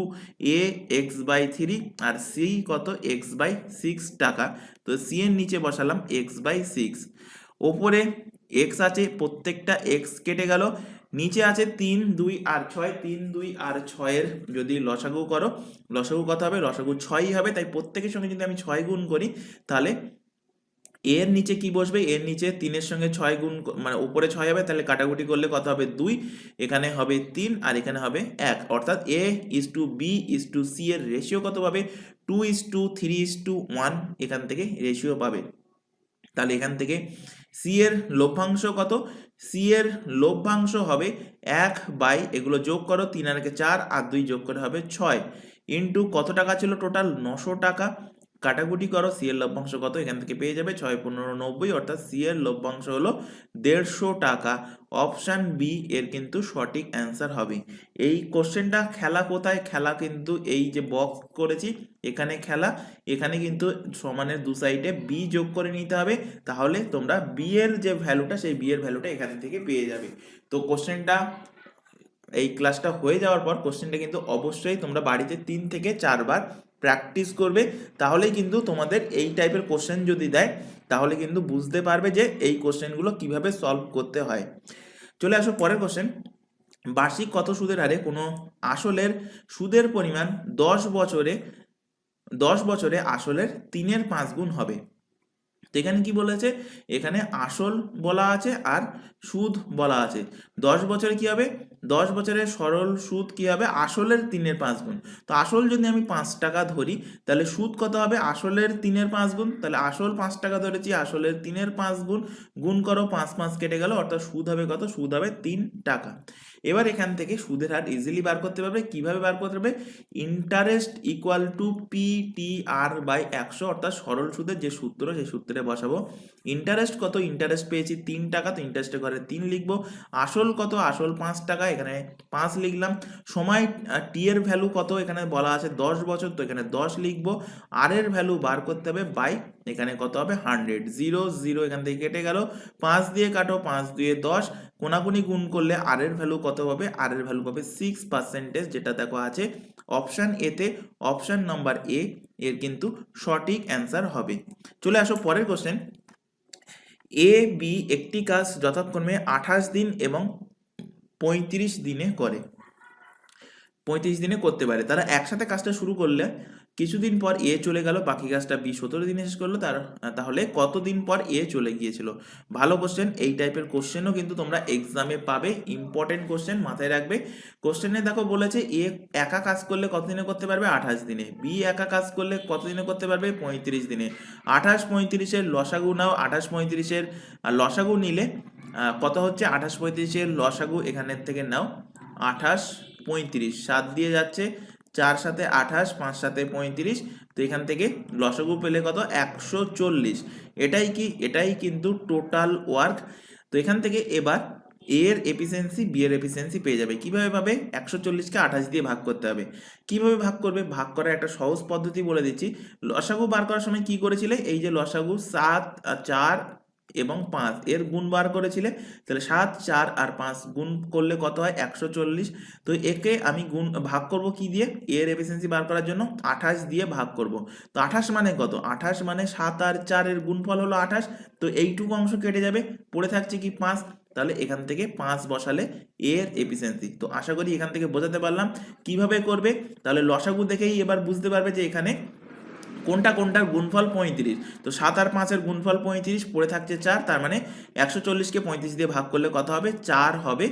এ x/3 আর সি কত, x/6 টাকা। তো সি এর নিচে বসালাম x/6, ওপরে x আছে, প্রত্যেকটা x কেটে গেল, নিচে আছে 3, 2 আর 6, 3, 2 আর 6 এর যদি লসাগু করো, লসাগু কত হবে, লসাগু 6ই হবে। তাই প্রত্যেকের সঙ্গে যদি আমি 6 গুণ করি তাহলে এর নিচে কি বসবে, এর নিচে 3 এর সঙ্গে 6 গুণ মানে উপরে 6 হবে, তাহলে কাটাকুটি করলে কত হবে 2, এখানে হবে 3 আর এখানে হবে 1, অর্থাৎ A/B/C এর রেশিও কত পাবে, 2:3:1 এখান থেকে রেশিও পাবে। তাহলে এখান থেকে সি এর লভ্যাংশ কত, সি এর লভ্যাংশ হবে 1 এগুলো যোগ করো, 3 আর 4 আর 2 যোগ করে হবে 6 ইন্টু কত টাকা ছিল টোটাল 900 টাকা, কাটাকুটি করো, সি এর লভ্যাংশ কত, এখান থেকে পেয়ে যাবে 6×15=90, অর্থাৎ সি এর লভ্যাংশ হলো 150 টাকা। অপশান বি এর কিন্তু সঠিক অ্যান্সার হবে। এই কোশ্চেনটা খেলা কোথায়, খেলা কিন্তু এই যে বক্স করেছি এখানে খেলা, এখানে কিন্তু সমানের দু সাইডে বি যোগ করে নিতে হবে, তাহলে তোমরা বি এর যে ভ্যালুটা সেই বি এর ভ্যালুটা এখান থেকে পেয়ে যাবে। তো কোশ্চেনটা এই ক্লাসটা হয়ে যাওয়ার পর কোশ্চেনটা কিন্তু অবশ্যই তোমরা বাড়িতে 3 থেকে 4 বার প্র্যাকটিস করবে, তাহলেই কিন্তু তোমাদের এই টাইপের কোশ্চেন যদি দেয় তাহলে কিন্তু বুঝতে পারবে যে এই কোশ্চেনগুলো কিভাবে সলভ করতে হয়। চলে আসো পরের কোশ্চেন। বার্ষিক কত সুদের হারে কোনো আসলের সুদের পরিমাণ 10 বছরে আসলের 3/5 গুণ হবে। তো এখানে কি বলেছে, এখানে আসল বলা আছে আর সুদ বলা আছে। 10 বছরে কি হবে, 10 বছরের সরল সুদ কি হবে, আসলের 3/5 গুণ। তো আসল যদি আমি 5 টাকা ধরি তাহলে সুদ কত হবে, আসলের 3/5 গুণ। তাহলে আসল 5 টাকা ধরেছি, আসলের 3/5 গুণ, গুণ করো, 5 কেটে গেল, অর্থাৎ সুদ হবে কত, সুদ হবে 3 টাকা। এবার এখান থেকে সুদের হার ইজিলি বার করতে পারবে, কিভাবে বার করতে পারবে, ইন্টারেস্ট ইকুয়াল টু PTR/100, অর্থাৎ সরল সুদের যে সূত্র সেই সূত্রে বসাবো। ইন্টারেস্ট কত, ইন্টারেস্ট পেয়েছি 3 টাকা, তো ইন্টারেস্টের ঘরে 3 লিখবো। আসল কত, আসল 5 টাকা, এখানে 5 লিখলাম। সময় টি এর ভ্যালু কত, এখানে বলা আছে 10 বছর, তো এখানে 10 লিখবো। আর এর ভ্যালু বার করতে হবে বাই, এখানে কত হবে 100, 0 0 এখান থেকে কেটে গেল, 5 দিয়ে কাটো, 5 2 10, কোনাকুনি গুণ করলে আর এর ভ্যালু কত হবে, আর এর ভ্যালু পাবে 6%, যেটা দেখো আছে অপশন এতে। অপশন নাম্বার এ এর কিন্তু সঠিক অ্যান্সার হবে। চলে আসো পরের কোশ্চেন। এ বি একটি কাজ যথাক্রমে 28 দিন এবং 35 দিনে করে, 35 দিনে করতে পারে। তারা একসাথে কাজটা শুরু করলে কিছুদিন পর এ চলে গেল, বাকি কাজটা বি 17 দিনে শেষ করলো, তাহলে কতদিন পর এ চলে গিয়েছিল। ভালো কোশ্চেন, এই টাইপের কোশ্চেনও কিন্তু তোমরা এক্সামে পাবে, ইম্পর্টেন্ট কোশ্চেন, মাথায় রাখবে। কোশ্চেনে দেখো বলেছে এ একা কাজ করলে কতদিনে করতে পারবে, 28 দিনে। বি একা কাজ করলে কতদিনে করতে পারবে, 35 দিনে। 28 35-এর লসাগু নাও, 28 35-এর লসাগু নিলে কত হচ্ছে, 28 35-এর লসাগু এখানের থেকে নাও 28 35, 7 দিয়ে যাচ্ছে, 4 সাথে 28, 5 সাথে 35, তো এখান থেকে লসাগু পেলে কত, 140। এটাই কিন্তু টোটাল ওয়ার্ক। তো এখান থেকে এবার এ এর এফিসিয়েন্সি বি এর এফিসিয়েন্সি পেয়ে যাবে। কিভাবে পাবে, 140-কে 28 দিয়ে ভাগ করতে হবে। কিভাবে ভাগ করবে, ভাগ করার একটা সহজ পদ্ধতি বলে দিচ্ছি। লসাগু বার করার সময় কি করেছিলে, এই যে লসাগু 7 4 এবং 5 এর গুণ বার করেছিলে, তাহলে 7 4 আর 5 গুণ করলে কত হয়, 140। তো একে আমি ভাগ করব কি দিয়ে, এর এফিসিয়েন্সি বার করার জন্য 28 দিয়ে ভাগ করব। তো 28 মানে কত, 28 মানে 7 আর 4 এর গুণফল হলো 28, তো এইটুকু অংশ কেটে যাবে, পড়ে থাকছে কি 5, তাহলে এখান থেকে 5 বসালে এর এফিসিয়েন্সি। তো আশা করি এখান থেকে বোঝাতে পারলাম কিভাবে করবে। তাহলে লসাগু দেখেই এবার বুঝতে পারবে যে এখানে কোনটার গুণফল 35। তো 7 আর 5 এর গুণফল 35, পড়ে থাকছে 4, তার মানে 140-কে 35 দিয়ে ভাগ করলে কত হবে, 4 হবে।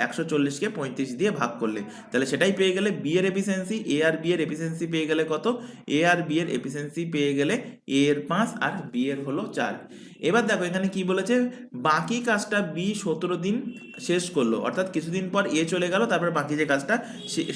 140-কে 35 দিয়ে ভাগ করলে, তাহলে সেটাই পেয়ে গেলে বি এর এফিসিয়েন্সি। এ আর বি এর এফিসিয়েন্সি পেয়ে গেলে কত, এ আর বি এর এফিসিয়েন্সি পেয়ে গেলে এ এর 5 আর বি এর হলো 4। এবার দেখো এখানে কি বলেছে, বাকি কাজটা বি 17 দিন শেষ করলো, অর্থাৎ কিছুদিন পর এ চলে গেল, তারপর বাকি যে কাজটা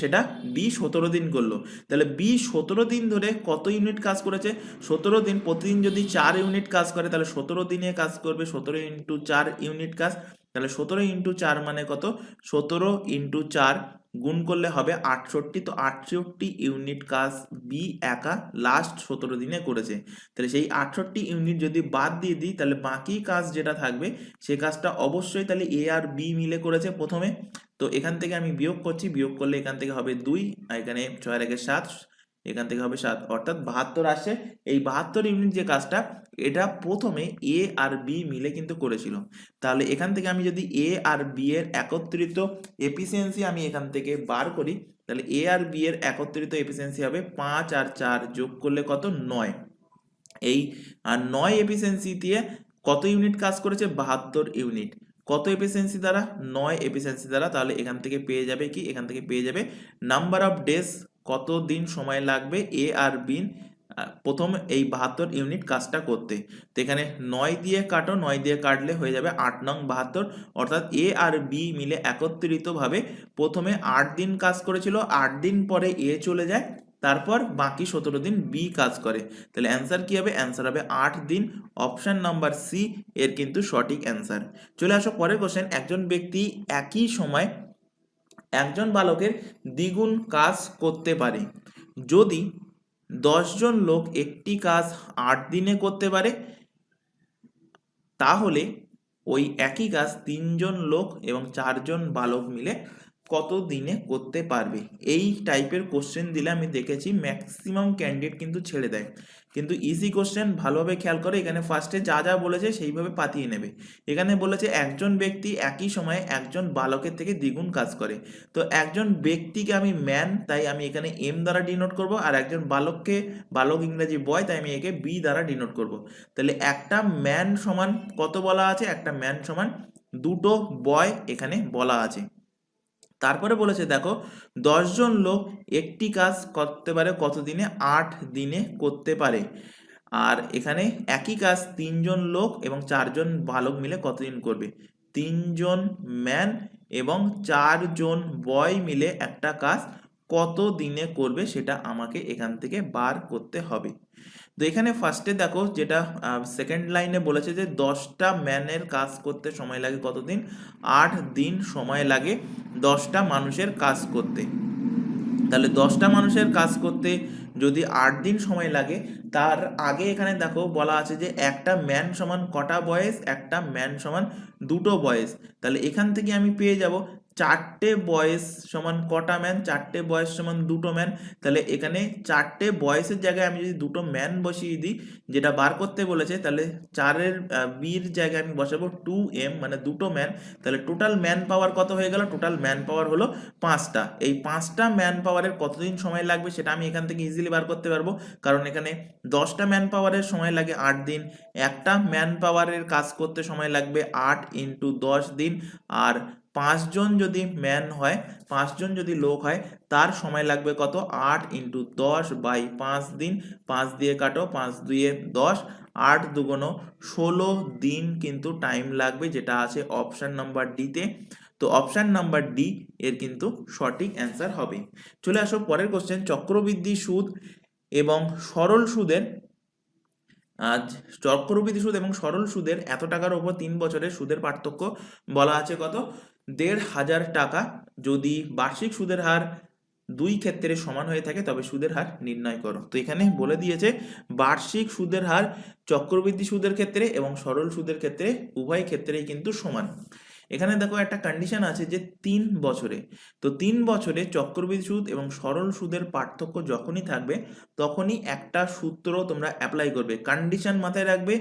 সেটা বি 17 দিন করলো। তাহলে বি 17 দিন ধরে কত ইউনিট কাজ করেছে? 17 দিন, প্রতিদিন যদি 4 ইউনিট কাজ করে তাহলে 17 দিনে কাজ করবে 17 ইন্টু 4 ইউনিট কাজ। তাহলে 17 ইন্টু 4 মানে কত? 17 ইন্টু 4 গুণ করলে হবে 68। তো 68 ইউনিট কাজ বি একা লাস্ট 17 দিনে করেছে। তাহলে সেই 68 ইউনিট যদি বাদ দিয়ে দিই তাহলে বাকি কাজ যেটা থাকবে সে কাজটা অবশ্যই তাহলে এ আর বি মিলে করেছে প্রথমে। তো এখান থেকে আমি বিয়োগ করছি, বিয়োগ করলে এখান থেকে হবে 2, আর এখানে 6 এর আগে 7, এখান থেকে হবে 7, অর্থাৎ 72 আসছে। এই 72 ইউনিট যে কাজটা এটা প্রথমে এ আর বি মিলে কিন্তু করেছিল। তাহলে এখান থেকে আমি যদি এ আর বি এর একত্রিত এফিসিয়েন্সি আমি এখান থেকে বার করি, তাহলে এ আর বি এর একত্রিত এফিসিয়েন্সি হবে 5 আর 4 যোগ করলে কত? 9। এই 9 এফিসিয়েন্সি দিয়ে কত ইউনিট কাজ করেছে? 72 ইউনিট। কত এফিসিয়েন্সি দ্বারা? 9 এফিসিয়েন্সি দ্বারা। তাহলে এখান থেকে পেয়ে যাবে কি? এখান থেকে পেয়ে যাবে নাম্বার অফ ডেজ, কত দিন সময় লাগবে এ আর বি প্রথম এই 72 ইউনিট কাজটা করতে। তো এখানে 9 দিয়ে কাটো, 9 দিয়ে কাটলে হয়ে যাবে 8 নং 72, অর্থাৎ এ আর বি মিলে একত্রিতভাবে প্রথমে 8 দিন কাজ করেছিল, 8 দিন পরে এ চলে যায়, তারপর বাকি 17 দিন বি কাজ করে। তাহলে অ্যান্সার কি হবে? অ্যান্সার হবে 8 দিন। অপশন নাম্বার সি এর কিন্তু সঠিক অ্যান্সার। চলে আসো পরের কোশ্চেন। একজন ব্যক্তি একই সময় একজন বালকের দ্বিগুণ কাজ করতে পারে যদি 10 জন লোক একটি কাজ 8 দিনে করতে পারে, তাহলে ওই একই কাজ 3 জন লোক এবং 4 জন বালক মিলে কত দিনে করতে পারবে? এই টাইপের কোশ্চেন দিলে আমি দেখেছি ম্যাক্সিমাম ক্যান্ডিডেট কিন্তু ছেড়ে দেয়। কিন্তু ইজি কোশ্চেন, ভালোভাবে খেয়াল করে, এখানে ফার্স্টে যা যা বলেছে সেইভাবে পাতিয়ে নেবে। এখানে বলেছে একজন ব্যক্তি একই সময়ে একজন বালকের থেকে দ্বিগুণ কাজ করে। তো একজন ব্যক্তিকে আমি ম্যান, তাই আমি এখানে এম দ্বারা ডিনোট করব, আর একজন বালককে, বালক ইংরেজি বয়, তাই আমি একে বি দ্বারা ডিনোট করব। তাহলে একটা ম্যান সমান কত বলা আছে? একটা ম্যান সমান দুটো বয় এখানে বলা আছে। তারপরে বলেছে দেখো 10 জন লোক একটি কাজ করতে পারে কত দিনে? 8 দিনে করতে পারে। আর এখানে একই কাজ 3 জন লোক এবং 4 জন বালক মিলে কতদিন করবে? 3 জন ম্যান এবং 4 জন বয় মিলে একটা কাজ কত দিনে করবে সেটা আমাকে এখান থেকে বার করতে হবে। তো এখানে ফার্স্টে দেখো যেটা সেকেন্ড লাইনে বলেছে যে 10টা ম্যানের কাজ করতে সময় লাগে কতদিন? 8 দিন সময় লাগে 10টা মানুষের কাজ করতে। তাহলে 10টা মানুষের কাজ করতে যদি 8 দিন সময় লাগে, তার আগে এখানে দেখো বলা আছে যে একটা ম্যান সমান কটা বয়েস? একটা ম্যান সমান দুটো বয়েস। তাহলে এখান থেকে আমি পেয়ে যাব 4টে বয়েস সমান কটা ম্যান? 4টে বয়েস সমান দুটো ম্যান। তাহলে এখানে 4টে বয়েসের জায়গায় আমি যদি দুটো ম্যান বসিয়ে দিই, যেটা বার করতে বলেছে, তাহলে 4-এর বির জায়গায় আমি বসাবো 2m, মানে দুটো ম্যান। তাহলে টোটাল ম্যান পাওয়ার কত হয়ে গেল? টোটাল ম্যান পাওয়ার হলো 5টা। এই 5টা ম্যান পাওয়ারের কতদিন সময় লাগবে সেটা আমি এখান থেকে ইজিলি বার করতে পারবো, কারণ এখানে 10টা ম্যান পাওয়ারের সময় লাগে 8 দিন, একটা ম্যান পাওয়ারের কাজ করতে সময় লাগবে 8 ইন্টু 10 দিন, আর 5 জন যদি ম্যান হয়, 5 জন যদি লোক হয়, তার সময় লাগবে কত? 8 ইন্টু 10 বাই 5 দিন। 5 দিয়ে কাটো, 5 দুইয়ে 10, 8 দুগুণ 16 দিন কিন্তু টাইম লাগবে, যেটা আছে অপশন নাম্বার ডিতে। তো অপশন নাম্বার ডি এর কিন্তু সঠিক অ্যান্সার হবে। চলে আসো পরের কোশ্চেন। চক্রবৃদ্ধি সুদ এবং সরল সুদের চক্রবৃদ্ধি সুদ এবং সরল সুদের এত টাকার উপর 3 বছরের সুদের পার্থক্য বলা আছে কত? 1,500 টাকা। যদি বার্ষিক সুদের হার দুই ক্ষেত্রে সমান হয়ে থাকে তবে সুদের হার নির্ণয় করো। তো এখানে বলে দিয়েছে বার্ষিক সুদের হার চক্রবৃদ্ধি সুদের ক্ষেত্রে এবং সরল সুদের ক্ষেত্রে উভয় ক্ষেত্রেই কিন্তু সমান। এখানে দেখো একটা কন্ডিশন আছে যে 3 বছরে, তো 3 বছরে চক্রবৃদ্ধি সুদ এবং সরল সুদের পার্থক্য যখনই থাকবে তখনই একটা সূত্র তোমরা অ্যাপ্লাই করবে। কন্ডিশন মাথায় রাখবে,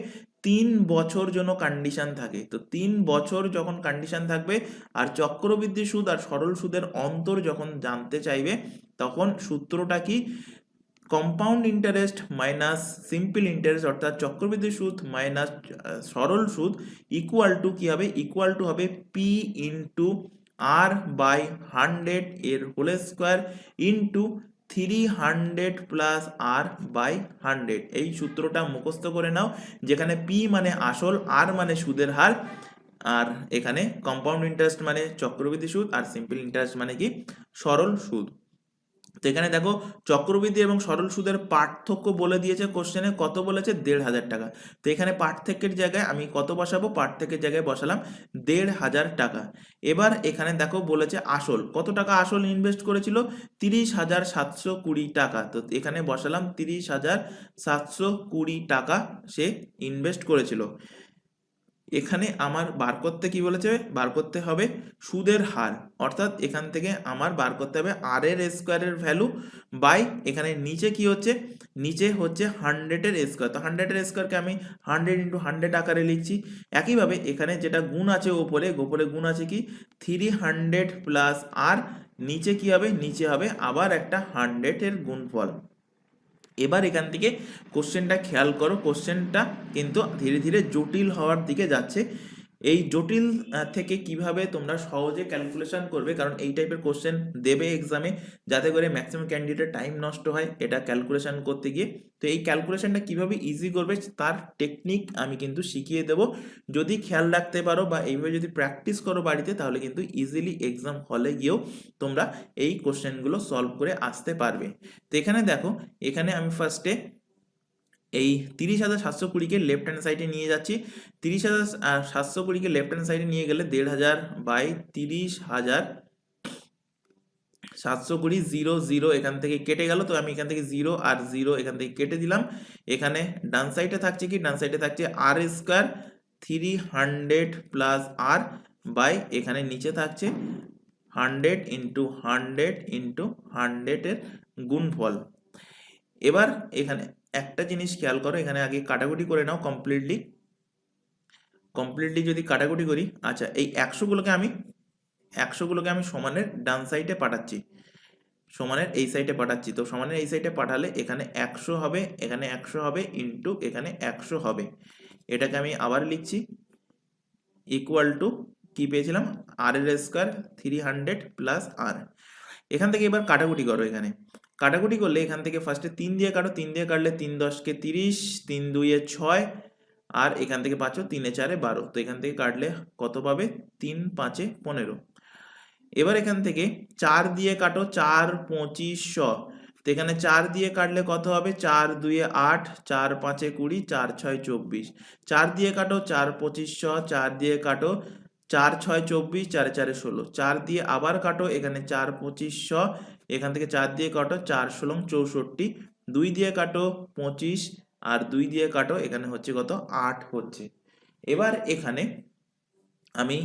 3 বছর জন্য কন্ডিশন থাকে। তো 3 বছর যখন কন্ডিশন থাকবে আর চক্রবৃদ্ধি সুদ আর সরল সুদের অন্তর যখন জানতে চাইবে, তখন সূত্রটা কি? Compound interest minus simple interest, অর্থাৎ চক্রবৃদ্ধি সুদ মাইনাস সরল সুদ ইকুয়াল টু কি হবে? ইকুয়াল টু হবে পি ইন্টু আর বাই 100 এর whole square into 300 plus R by 100। এই সূত্রটা মুখস্থ করে নাও, যেখানে পি মানে আসল, আর মানে সুদের হার, আর এখানে কম্পাউন্ড ইন্টারেস্ট মানে চক্রবৃদ্ধি সুদ, আর সিম্পল ইন্টারেস্ট মানে কি সরল সুদ। তো এখানে দেখো চক্রবৃদ্ধি এবং সরল সুদের পার্থক্য বলে দিয়েছে কোশ্চেনে, কত বলেছে 1500 টাকা। তো এখানে পার্থক্যের জায়গায় আমি কত বসাবো, পার্থক্যের জায়গায় বসালাম 1500 টাকা। এবার এখানে দেখো বলেছে আসল, কত টাকা আসল ইনভেস্ট করেছিল, 30,720 টাকা। তো এখানে বসালাম 30,720 টাকা সে ইনভেস্ট করেছিল। এখানে আমার বার করতে কি বলেছে, বার করতে হবে সুদের হার, অর্থাৎ এখান থেকে আমার বার করতে হবে আর এর স্কোয়ারের ভ্যালু বাই এখানে নিচে কি হচ্ছে, নিচে হচ্ছে 100 এর স্কোয়ার। তো 100 এর স্কোয়ারকে আমি 100 × 100 আকারে লিখছি। একইভাবে এখানে যেটা গুণ আছে ওপরে, গোপরে গুণ আছে কি 300 প্লাস আর, নিচে কি হবে, নিচে হবে আবার একটা 100 এর গুণফল। এবার এখান থেকে কোশ্চেনটা খেয়াল করো, কোশ্চেনটা কিন্তু ধীরে ধীরে জটিল হওয়ার দিকে যাচ্ছে। এই জটিল থেকে কিভাবে তোমরা সহজে ক্যালকুলেশন করবে, কারণ এই টাইপের কোশ্চেন দেবে এক্সামে, যাতে করে ম্যাক্সিমাম ক্যান্ডিডেটের টাইম নষ্ট হয় এটা ক্যালকুলেশন করতে গিয়ে। তো এই ক্যালকুলেশনটা কিভাবে ইজি করবে তার টেকনিক আমি কিন্তু শিখিয়ে দেবো। যদি খেয়াল রাখতে পারো বা এইভাবে যদি প্র্যাকটিস করো বাড়িতে, তাহলে কিন্তু ইজিলি এক্সাম হলে গিয়েও তোমরা এই কোশ্চেনগুলো সলভ করে আসতে পারবে। তো এখানে দেখো, এখানে আমি ফার্স্টে এই 30,720-কে লেফট হ্যান্ড সাইডে নিয়ে যাচ্ছি। 30,720-কে লেফট হ্যান্ড সাইডে নিয়ে গেলে 1500 বাই 30,720 0 0 এখান থেকে কেটে গেল। তো আমি এখান থেকে 0 আর 0 এখান থেকে কেটে দিলাম। এখানে ডান সাইডে থাকছে কি, ডান সাইডে থাকছে আর স্কোয়ার 300 প্লাস আর বাই এখানে নিচে থাকছে 100 × 100 × 100 এর গুণফল। এবার এখানে একটা জিনিস খেয়াল করো, এখানে আগে কাটাকুটি করে নাও কমপ্লিটলি যদি কাটাকুটি করি, আচ্ছা এই 100গুলোকে আমি সমানের ডান সাইডে পাঠাচ্ছি, সমানের এই সাইডে পাঠাচ্ছি। তো সমানের এই সাইডে পাঠালে এখানে 100 হবে, এখানে 100 হবে, ইন্টু এখানে 100 হবে। এটাকে আমি আবার লিখছি, ইকুয়াল টু কি পেয়েছিলাম, আর এর স্কোয়ার 300 প্লাস আর। এখান থেকে এবার কাটাকুটি করো, এখানে কাটাকুটি করলে এখান থেকে ফার্স্টে 3 দিয়ে কাটো, 3 দিয়ে কাটলে 3 10-কে 30, 3 2-এ 6, আর এখান থেকে পাচ্ছ 3 এ 4-এ 12। তো এখান থেকে কাটলে কত পাবে, 3 5-এ 15। এবার এখান থেকে 4 দিয়ে কাটো, 4 2500। তো এখানে 4 দিয়ে কাটলে কত হবে, 4 2-এ 8, 4 5-এ 20, 4 6 24। 4 দিয়ে কাটো, 4 2500, 4 দিয়ে কাটো, 4 6 24, 4 4-এ 16। 4 দিয়ে আবার কাটো, এখানে 4 2500, এখান থেকে 4 দিয়ে কাটো, 4 16 64। 2 দিয়ে কাটো 25, আর 2 দিয়ে কাটো, এখানে হচ্ছে কত, 8 হচ্ছে। এবার এখানে আমি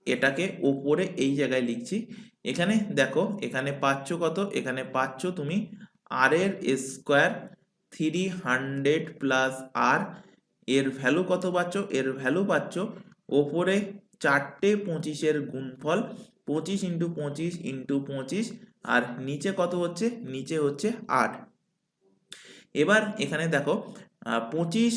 এটাকে উপরে এই জায়গায় লিখছি। এখানে দেখো, এখানে পাচ্ছ কত, এখানে পাচ্ছ তুমি আর এর স্কোয়ার 300 প্লাস আর, এর ভ্যালু কত পাচ্ছ, এর ভ্যালু পাচ্ছ ওপরে 4টে 25-এর গুণফল, 25 × 25 × 25, আর নিচে কত হচ্ছে, নিচে হচ্ছে 8। এবার এখানে দেখো 25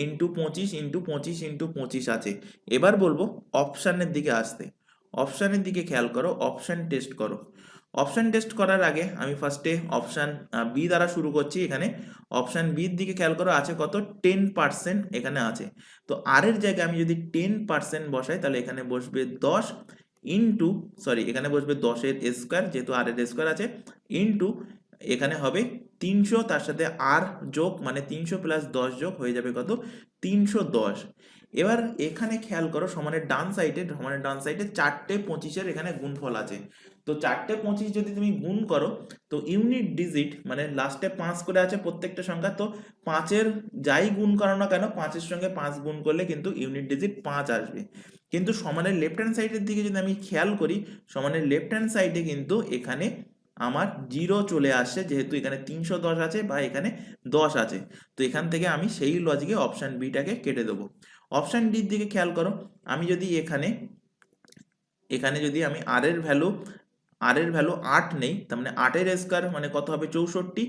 × 25 × 25 × 25 আছে। এবার বলবো অপশানের দিকে আসতে, অপশানের দিকে খেয়াল করো, অপশান টেস্ট করো। অপশান টেস্ট করার আগে আমি ফার্স্টে অপশান বি দ্বারা শুরু করছি। এখানে অপশান বির দিকে খেয়াল করো, আছে কত, 10% এখানে আছে। তো আর এর জায়গায় আমি যদি 10% বসাই, তাহলে এখানে বসবে 10 ইন্টু, সরি এখানে বসবে 10-এর স্কোয়ার, যেহেতু আর এর স্কোয়ার আছে, ইন্টু এখানে হবে 300, তার সাথে আর যোগ, মানে 300 প্লাস 10 যোগ হয়ে যাবে কত, 310। এবার এখানে খেয়াল করো, সমানের ডান সাইডে 4টে 25-এর এখানে গুণফল আছে। তো 4টে 25 যদি তুমি গুণ করো, তো ইউনিট ডিজিট মানে লাস্টে 5 করে আছে প্রত্যেকটা সংখ্যা, তো 5-এর যাই গুণ করো না কেন, 5-এর সঙ্গে 5 গুণ করলে কিন্তু ইউনিট ডিজিট 5 আসবে। কিন্তু সমানের লেফট হ্যান্ড সাইডের দিকে যদি আমি খেয়াল করি, সমানের লেফট হ্যান্ড সাইডে কিন্তু এখানে আমার 0 চলে আসছে, যেহেতু এখানে 310 আছে বা এখানে 10 আছে। তো এখান থেকে আমি সেই লজিকে অপশান বিটাকে কেটে দেবো। অপশান ডির দিকে খেয়াল করো, আমি যদি এখানে যদি আমি আর এর ভ্যালু 8 নেই, তার মানে 8-এর স্কোয়ার মানে কত হবে, 64,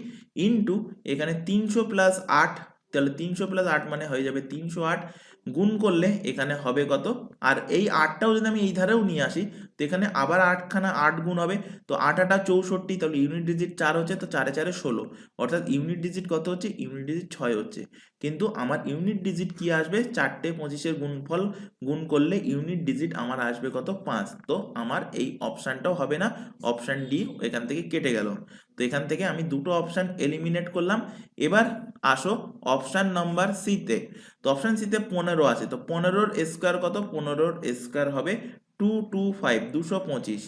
ইন্টু এখানে 300 প্লাস 8, তাহলে 300 প্লাস 8 মানে হয়ে যাবে 308। গুণ করলে এখানে হবে কত, আর এই 8টাও যদি আমি এই ধারেও নিয়ে আসি তো এখানে আবার 8খানা 8 গুণ হবে, তো 8 8 64, তাহলে ইউনিট ডিজিট 4 হচ্ছে, তো 4 4 16, অর্থাৎ ইউনিট ডিজিট কত হচ্ছে, ইউনিট ডিজিট 6 হচ্ছে। কিন্তু আমার ইউনিট ডিজিট কি আসবে, 4টে 25-এর গুণফল গুণ করলে ইউনিট ডিজিট আমার আসবে কত, 5। তো আমার এই অপশানটাও হবে না, অপশান ডি এখান থেকে কেটে গেল। তো এখান থেকে আমি দুটো অপশান এলিমিনেট করলাম। এবার আসো অপশান নাম্বার সিতে। তো অপশান সিতে 15 আছে, তো 15-র স্কোয়ার কত, 15-র স্কোয়ার হবে 225, 225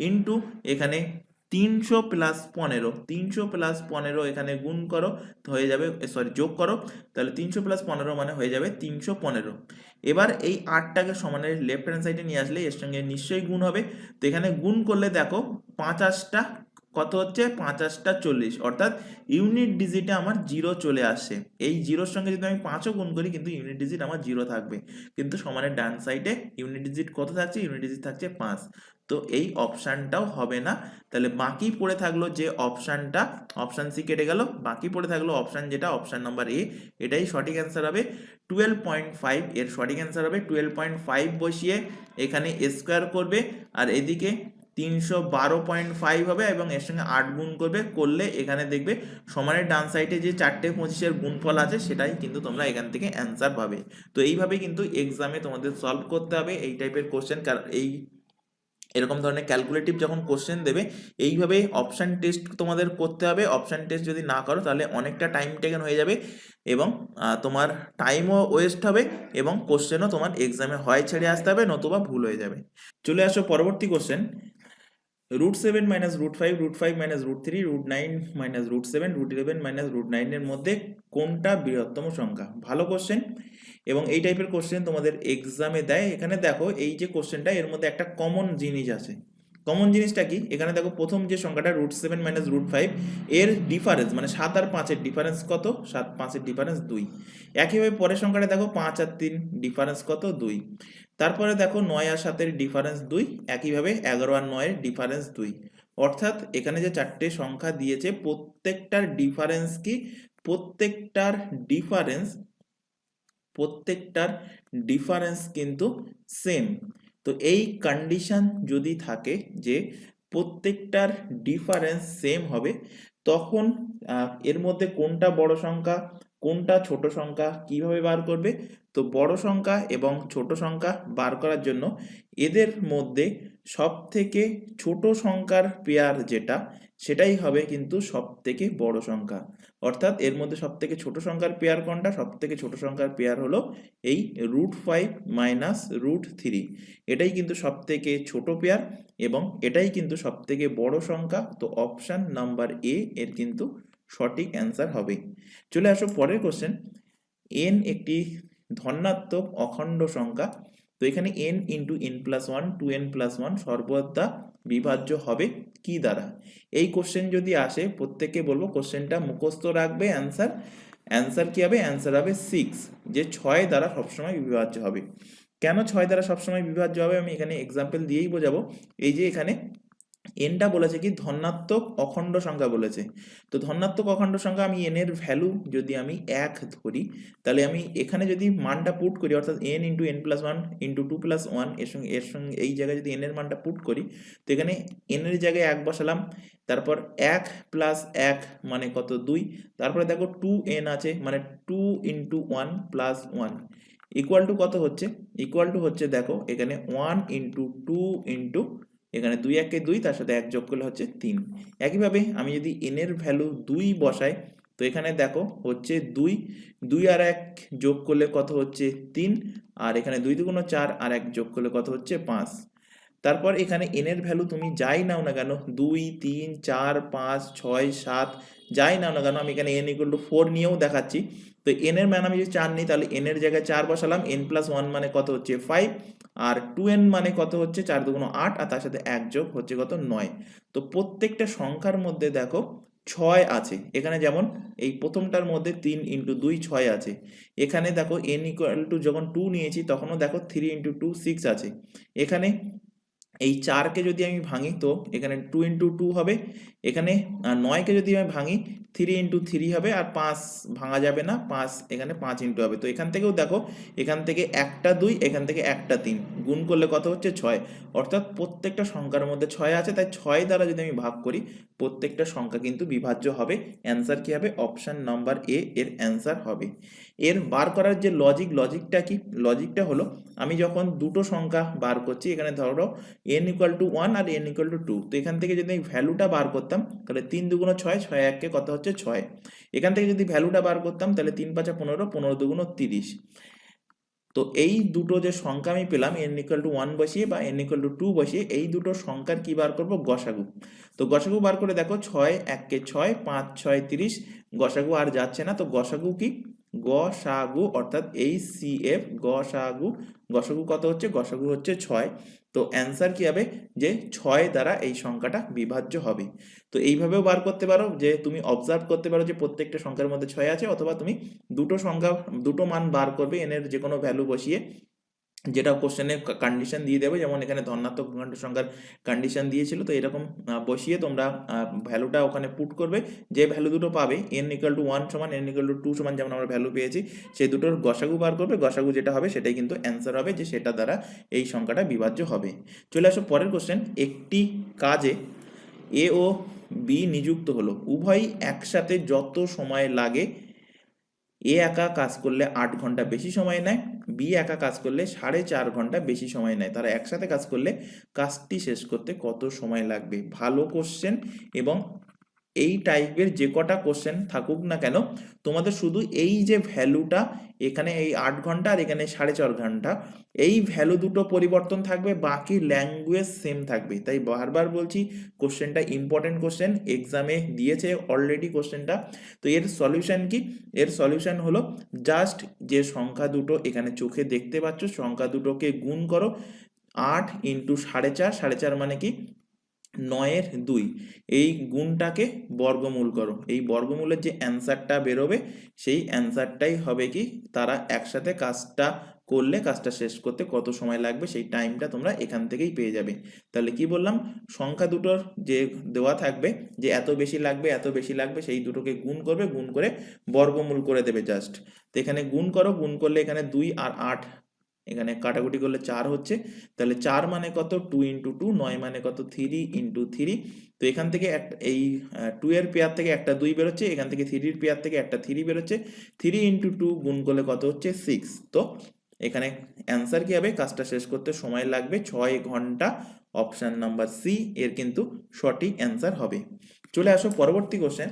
ইন্টু এখানে 300 প্লাস 15, 300 প্লাস 15 এখানে গুণ করো, তো হয়ে যাবে, সরি যোগ করো, তাহলে 300 প্লাস 15 মানে হয়ে যাবে 315। এবার এই 8টাকে সমানের লেফট হ্যান্ড সাইডে নিয়ে আসলে এর সঙ্গে নিশ্চয়ই গুণ হবে, তো এখানে গুণ করলে দেখো 50টা কত হচ্ছে, 50টা 40, অর্থাৎ ইউনিট ডিজিটে আমার 0 চলে আসছে। এই জিরোর সঙ্গে যদি আমি 5ও গুণ করি কিন্তু ইউনিট ডিজিট আমার 0 থাকবে, কিন্তু সমানের ডান সাইডে ইউনিট ডিজিট কত থাকছে, ইউনিট ডিজিট থাকছে 5। তো এই অপশানটাও হবে না। তাহলে বাকি পড়ে থাকলো যে অপশানটা, অপশান সি কেটে গেল, বাকি পড়ে থাকলো অপশান যেটা, অপশান নাম্বার এ, এটাই সঠিক অ্যান্সার হবে 12.5। এর সঠিক অ্যান্সার হবে 12.5 বসিয়ে এখানে স্কোয়ার করবে, আর এদিকে 312.5 হবে এবং এর সঙ্গে 8 গুণ করবে, করলে এখানে দেখবে সমানের ডান সাইডে যে 4টে 25-এর গুণফল আছে সেটাই কিন্তু তোমরা এখান থেকে অ্যান্সার পাবে। তো এইভাবে কিন্তু এক্সামে তোমাদের সলভ করতে হবে এই টাইপের কোশ্চেন, এই এরকম ধরনের ক্যালকুলেটিভ যখন কোশ্চেন দেবে এইভাবে অপশান টেস্ট তোমাদের করতে হবে। অপশান টেস্ট যদি না করো তাহলে অনেকটা টাইম টেকেন হয়ে যাবে এবং তোমার টাইমও ওয়েস্ট হবে এবং কোশ্চেনও তোমার এক্সামে হয় ছেড়ে আসতে হবে, নতুবা ভুল হয়ে যাবে। চলে আসো পরবর্তী question. √7 minus √5, √5 minus √3, √9 minus √7, √11 minus √9 এর মধ্যে কোনটা বৃহত্তম সংখ্যা? ভালো কোশ্চেন, এবং এই টাইপের কোশ্চেন তোমাদের এক্সামে দেয়। এখানে দেখো এই যে কোশ্চেনটা, এর মধ্যে একটা কমন জিনিস আছে। কমন জিনিসটা কি, এখানে দেখো প্রথম যে সংখ্যাটা √7 মাইনাস √5, এর ডিফারেন্স মানে 7 আর 5-এর ডিফারেন্স কত, 7 5-এর ডিফারেন্স 2। একইভাবে পরের সংখ্যাটা দেখো 5 আর 3 ডিফারেন্স কত, 2। তারপরে দেখো 9 আর 7-এর ডিফারেন্স 2, একইভাবে 11 আর 9-এর ডিফারেন্স 2। অর্থাৎ এখানে যে 4টে সংখ্যা দিয়েছে প্রত্যেকটার ডিফারেন্স কি, প্রত্যেকটার ডিফারেন্স কিন্তু সেম। তো এই কন্ডিশন যদি থাকে যে প্রত্যেকটার ডিফারেন্স সেম হবে, তখন এর মধ্যে কোনটা বড় সংখ্যা কোনটা ছোট সংখ্যা কিভাবে বার করবে? তো বড় সংখ্যা এবং ছোট সংখ্যা বার করার জন্য এদের মধ্যে সব থেকে ছোট সংখ্যার পেয়ার যেটা, সেটাই হবে কিন্তু সব থেকে বড় সংখ্যা। অর্থাৎ এর মধ্যে সব থেকে ছোট সংখ্যার পেয়ার কোনটা, সব থেকে ছোট সংখ্যার পেয়ার হলো এই √5 মাইনাস √3, এটাই কিন্তু সব থেকে ছোট পেয়ার এবং এটাই কিন্তু সব থেকে বড় সংখ্যা। তো অপশন নাম্বার এ এর কিন্তু সঠিক অ্যান্সার হবে। চলে আসো পরের কোশ্চেন। n একটি ধনাত্মক অখণ্ড সংখ্যা, তো এখানে n ইন্টু n+1 2n+1 সর্বদা বিভাজ্য হবে কি দ্বারা? এই কোশ্চেন যদি আসে প্রত্যেককে বলবো কোশ্চেনটা মুখস্থ রাখবে। অ্যান্সার কি হবে? অ্যান্সার হবে 6, যে 6 দ্বারা সবসময় বিভাজ্য হবে। কেন 6 দ্বারা সবসময় বিভাজ্য হবে আমি এখানে এক্সাম্পল দিয়েই বোঝাবো। এই যে এখানে এনটা বলেছে কি ধনাত্মক অখণ্ড সংখ্যা বলেছে, তো ধনাত্মক অখণ্ড সংখ্যা আমি এন এর ভ্যালু যদি আমি 1 ধরি, তাহলে আমি এখানে যদি মানটা পুট করি অর্থাৎ n ইন্টু n+1 ইন্টু 2+1 এর সঙ্গে এই জায়গায় যদি n এর মানটা পুট করি, তো এখানে n এর জায়গায় 1 বসালাম, তারপর 1 + 1 মানে কত 2, তারপরে দেখো 2n আছে মানে 2 ইন্টু 1 + 1 ইকুয়াল টু কত হচ্ছে, ইকুয়াল টু হচ্ছে দেখো এখানে 1 ইন্টু 2 ইন্টু এখানে 2 1 কে 2, তার সাথে 1 যোগ করলে হচ্ছে 3। একইভাবে আমি যদি n এর ভ্যালু 2 বসাই, তো এখানে দেখো হচ্ছে 2 2 আর 1 যোগ করলে কত হচ্ছে 3, আর এখানে 2 2 গুণ 4 আর 1 যোগ করলে কত হচ্ছে 5। তারপর এখানে n এর ভ্যালু তুমি যাই নাও না কেন 2 3 4 5 6 7 যাই নাও না কেন, আমি এখানে n = 4 নিয়েও দেখাচ্ছি। তো n এর মান আমি যদি 4 নিই তাহলে n এর জায়গায় 4 বসালাম, n+1 মানে কত হচ্ছে 5, আর 2n মানে কত হচ্ছে 4 2 8, আর তার সাথে 1 যোগ হচ্ছে কত 9। তো প্রত্যেকটা সংখ্যার মধ্যে দেখো 6 আছে, এখানে যেমন এই প্রথমটার মধ্যে 3 ইন্টু 2 6 আছে, এখানে দেখো n = যখন 2 নিয়েছি তখনও দেখো 3 ইন্টু 2 6 আছে, এখানে এই 4কে যদি আমি ভাঙি তো এখানে 2 ইন্টু 2 হবে, এখানে 9কে যদি আমি ভাঙি 3 ইন্টু 3 হবে, আর 5 ভাঙা যাবে না, 5 এখানে 5 ইন্টু হবে। তো এখান থেকেও দেখো, এখান থেকে একটা 2, এখান থেকে একটা 3, গুণ করলে কত হচ্ছে 6, অর্থাৎ প্রত্যেকটা সংখ্যার মধ্যে 6 আছে, তাই 6 দ্বারা যদি আমি ভাগ করি প্রত্যেকটা সংখ্যা কিন্তু বিভাজ্য হবে। অ্যান্সার কি হবে? অপশন নাম্বার এ এর অ্যান্সার হবে। এর বার করার যে লজিকটা কি? লজিকটা হলো, আমি যখন দুটো সংখ্যা বার করছি, এখানে ধরো n ইকুয়াল টু 1 আর n ইকুয়াল টু 2, তো এখান থেকে যদি আমি ভ্যালুটা বার করতাম তাহলে 3 দুগুণ 6, 6 এককে কত হচ্ছে 6, এখান থেকে যদি ভ্যালুটা বার করতাম তাহলে 3 5 15, 15 দুগুণ 30। তো এই দুটো যে সংখ্যা আমি পেলাম n ইকুয়াল টু 1 বসিয়ে বা n ইকুয়াল টু 2 বসিয়ে, এই দুটো সংখ্যার কি বার করব? গসাগু। তো গসাগু বার করে দেখো, 6 এককে 6, 5 6 30, গসাগু আর যাচ্ছে না, তো গসাগু কি? গসাগু অর্থাৎ HCF গসাগু, গসাগু কত হচ্ছে? গসাগু হচ্ছে 6। তো অ্যান্সার কি হবে? যে 6 দ্বারা এই সংখ্যাটা বিভাজ্য হবে। তো এইভাবেও বার করতে পারো, যে তুমি অবজার্ভ করতে পারো যে প্রত্যেকটা সংখ্যার মধ্যে 6 আছে, অথবা তুমি দুটো মান বার করবে n এর যে কোনো ভ্যালু বসিয়ে, যেটা কোশ্চেনে কন্ডিশন দিয়ে দেবে, যেমন এখানে ধনাত্মক সংখ্যার কন্ডিশন দিয়েছিল, তো এরকম বসিয়ে তোমরা ভ্যালুটা ওখানে পুট করবে, যে ভ্যালু দুটো পাবে n ইকুয়াল টু 1 সমান n ইকুয়াল টু 2 সমান, যেমন আমরা ভ্যালু পেয়েছি, সেই দুটোর গসাগু বার করবে, গসাগু যেটা হবে সেটাই কিন্তু অ্যান্সার হবে, যে সেটা দ্বারা এই সংখ্যাটা বিভাজ্য হবে। চলে আসো পরের কোশ্চেন। একটি কাজে এ ও বি নিযুক্ত হলো, উভয়ই একসাথে যত সময় লাগে, এ একা কাজ করলে 8 ঘন্টা বেশি সময় নেয়, বি একা কাজ করলে 4.5 ঘন্টা বেশি সময় নেয়, তারা একসাথে কাজ করলে কাজটি শেষ করতে কত সময় লাগবে? ভালো কোশ্চেন, এবং এই টাইপের যে কটা কোশ্চেন থাকুক না কেন, তোমাদের শুধু এই যে ভ্যালুটা, এখানে এই 8 ঘন্টা আর এখানে 4.5 ঘন্টা, এই ভ্যালু দুটো পরিবর্তন থাকবে, বাকি ল্যাঙ্গুয়েজ সেম থাকবে। তাই বারবার বলছি, কোশ্চেনটা ইম্পর্টেন্ট কোশ্চেন, এক্সামে দিয়েছে অলরেডি কোশ্চেনটা। তো এর সলিউশন কি? এর সলিউশন হলো, জাস্ট যে সংখ্যা দুটো এখানে চোখে দেখতে পাচ্ছ, সংখ্যা দুটোকে গুণ করো, 8 ইন্টু 4.5, 4.5 মানে কি? 9 এর 2, এই গুণটাকে বর্গমূল করো, এই বর্গমূলের যে অ্যান্সারটা বেরোবে সেই অ্যান্সারটাই হবে কি? তারা একসাথে কাজটা করলে কাজটা শেষ করতে কত সময় লাগবে, সেই টাইমটা তোমরা এখান থেকেই পেয়ে যাবে। তাহলে কি বললাম? সংখ্যা দুটোর যে দেওয়া থাকবে যে এত বেশি লাগবে এত বেশি লাগবে, সেই দুটোকে গুণ করবে, গুণ করে বর্গমূল করে দেবে জাস্ট। তো এখানে গুণ করো, গুণ করলে এখানে 2 আর 8, এখানে কাটাকুটি করলে 4 হচ্ছে, তাহলে 4 মানে কত? 2 ইন্টু 2, 9 মানে কত? 3 ইন্টু 3। তো এখান থেকে এই 2 এর পেয়ার থেকে একটা 2 বেরোচ্ছে, এখান থেকে 3 এর পেয়ার থেকে একটা 3 বেরোচ্ছে, 3 ইন্টু 2 গুণ করলে কত হচ্ছে? 6। তো এখানে অ্যান্সার কি হবে? কাজটা শেষ করতে সময় লাগবে 6 ঘন্টা। অপশন নাম্বার সি এর কিন্তু সঠিক অ্যান্সার হবে। চলে আসো পরবর্তী কোশ্চেন।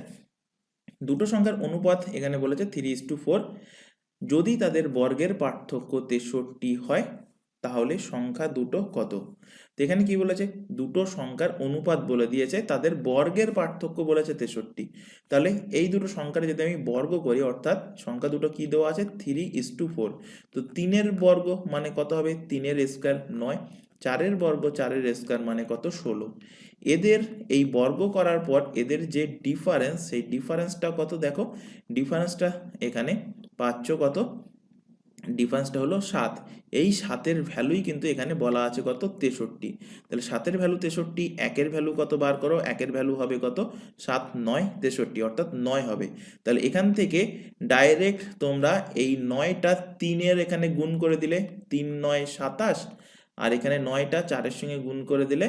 দুটো সংখ্যার অনুপাত এখানে বলেছে 3:4, যদি তাদের বর্গের পার্থক্য 63 হয় তাহলে সংখ্যা দুটো কত? তো এখানে কি বলেছে? দুটো সংখ্যার অনুপাত বলে দিয়েছে, তাদের বর্গের পার্থক্য বলেছে 63। তাহলে এই দুটো সংখ্যার যদি আমি বর্গ করি, অর্থাৎ সংখ্যা দুটো কি দেওয়া আছে? 3:4। তো 3-এর বর্গ মানে কত হবে? 3-এর স্কোয়ার 9, 4-এর বর্গ 4-এর স্কোয়ার মানে কত? 16। এদের এই বর্গ করার পর এদের যে ডিফারেন্স, সেই ডিফারেন্সটা কত? দেখো, ডিফারেন্সটা এখানে পাচ্ছ কত? ডিফারেন্সটা হলো 7। এই 7-এর ভ্যালুই কিন্তু এখানে বলা আছে কত? 63। তাহলে 7-এর ভ্যালু 63, 1-এর ভ্যালু কত বার করো? 1-এর ভ্যালু হবে কত? 7 9 63, অর্থাৎ 9 হবে। তাহলে এখান থেকে ডাইরেক্ট তোমরা এই 9টা 3-এর এখানে গুণ করে দিলে, 3 9 27, আর এখানে 9টা 4-এর সঙ্গে গুণ করে দিলে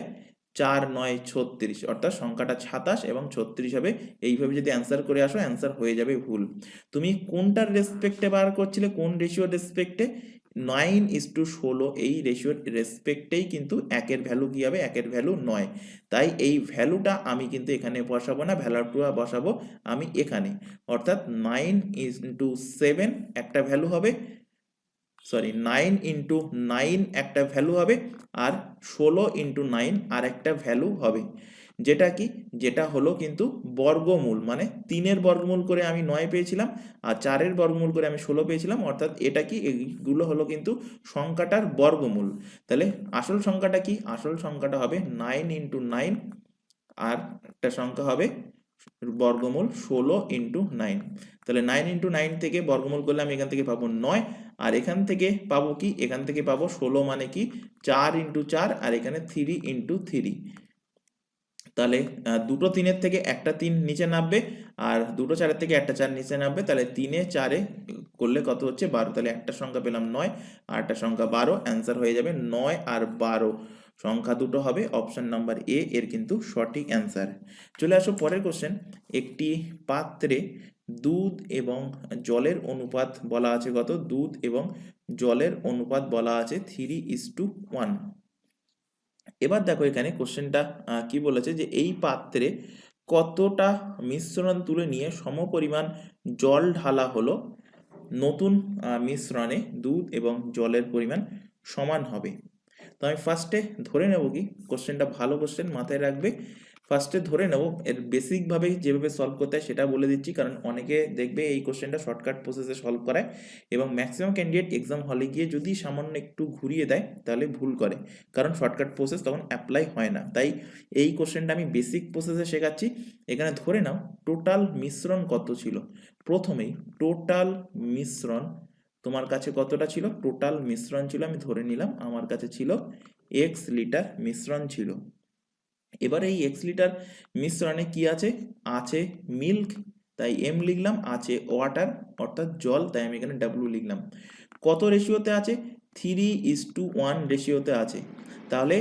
4 9 36, অর্থাৎ সংখ্যাটা 27 এবং 36 হবে। এইভাবে যদি অ্যান্সার করে আসো, অ্যান্সার হয়ে যাবে ভুল। তুমি কোনটার রেসপেক্টে বার করছিলে? কোন রেশিওর রেসপেক্টে? 9:16, এই রেশিওর রেসপেক্টেই কিন্তু 1-এর ভ্যালু কি হবে? 1-এর ভ্যালু 9। তাই এই ভ্যালুটা আমি কিন্তু এখানে বসাবো না, ভ্যালুটা বসাবো আমি এখানে, অর্থাৎ 9:7 একটা ভ্যালু হবে, সরি 9:9 একটা ভ্যালু হবে, আর 16:9 আর একটা ভ্যালু হবে, যেটা কি? যেটা হলো কিন্তু বর্গমূল, মানে 3-এর বর্গমূল করে আমি 9 পেয়েছিলাম, আর 4-এর বর্গমূল করে আমি 16 পেয়েছিলাম, অর্থাৎ এটা কি? এইগুলো হলো কিন্তু সংখ্যাটার বর্গমূল। তাহলে আসল সংখ্যাটা কি? আসল সংখ্যাটা হবে 9:9, আর একটা সংখ্যা হবে বর্গমূল 16:9। তাহলে 9:9 থেকে বর্গমূল করলে আমি এখান থেকে পাবো 9, আর এখান থেকে পাবো কি, এখান থেকে পাবো 16 মানে কি 4 ইন্টু 4, আর এখানে 3 ইন্টু 3। তাহলে দুটো 3-এর থেকে একটা 3 নিচে নামবে, আর দুটো 4-এর থেকে একটা 4 নিচে নামবে, তাহলে 3-এ 4-এ করলে কত হচ্ছে 12। তাহলে একটা সংখ্যা পেলাম 9 আর একটা সংখ্যা 12, অ্যান্সার হয়ে যাবে 9 আর 12 সংখ্যা দুটো হবে অপশন নাম্বার এ এর কিন্তু সঠিক অ্যান্সার। চলে আসো পরের কোশ্চেন। একটি পাত্রে দুধ এবং জলের অনুপাত বলা আছে কত, দুধ এবং জলের অনুপাত বলা আছে 3:1। এবার দেখো এখানে কোশ্চেনটা কি বলেছে যে এই পাত্রে কতটা মিশ্রণ তুলে নিয়ে সমপরিমাণ জল ঢালা হলো, নতুন মিশ্রণে দুধ এবং জলের পরিমাণ সমান হবে। তো আমি ফার্স্টে ধরে নেব কি, কোশ্চেনটা ভালো কোশ্চেন, মাথায় রাখবে। ফার্স্টে ধরে নেব, এর বেসিকভাবে যেভাবে সলভ করতে হয় সেটা বলে দিচ্ছি, কারণ অনেকে দেখবে এই কোশ্চেনটা শর্টকাট প্রসেসে সলভ করায়, এবং ম্যাক্সিমাম ক্যান্ডিডেট এক্সাম হলে গিয়ে যদি সামান্য একটু ঘুরিয়ে দেয় তাহলে ভুল করে, কারণ শর্টকাট প্রসেস তখন অ্যাপ্লাই হয় না। তাই এই কোশ্চেনটা আমি বেসিক প্রসেসে শেখাচ্ছি। এখানে ধরে নাও টোটাল মিশ্রণ কত ছিল। প্রথমেই টোটাল মিশ্রণ তোমার কাছে কতটা ছিল, টোটাল মিশ্রণ ছিল, আমি ধরে নিলাম আমার কাছে ছিল x লিটার মিশ্রণ ছিল। এবার এই x লিটার মিশ্রণে কি আছে, আছে মিল্ক, তাই m লিখলাম, আছে ওয়াটার অর্থাৎ জল, তাই আমি এখানে w লিখলাম। কত রেশিওতে আছে, 3:1 রেশিওতে আছে। তাহলে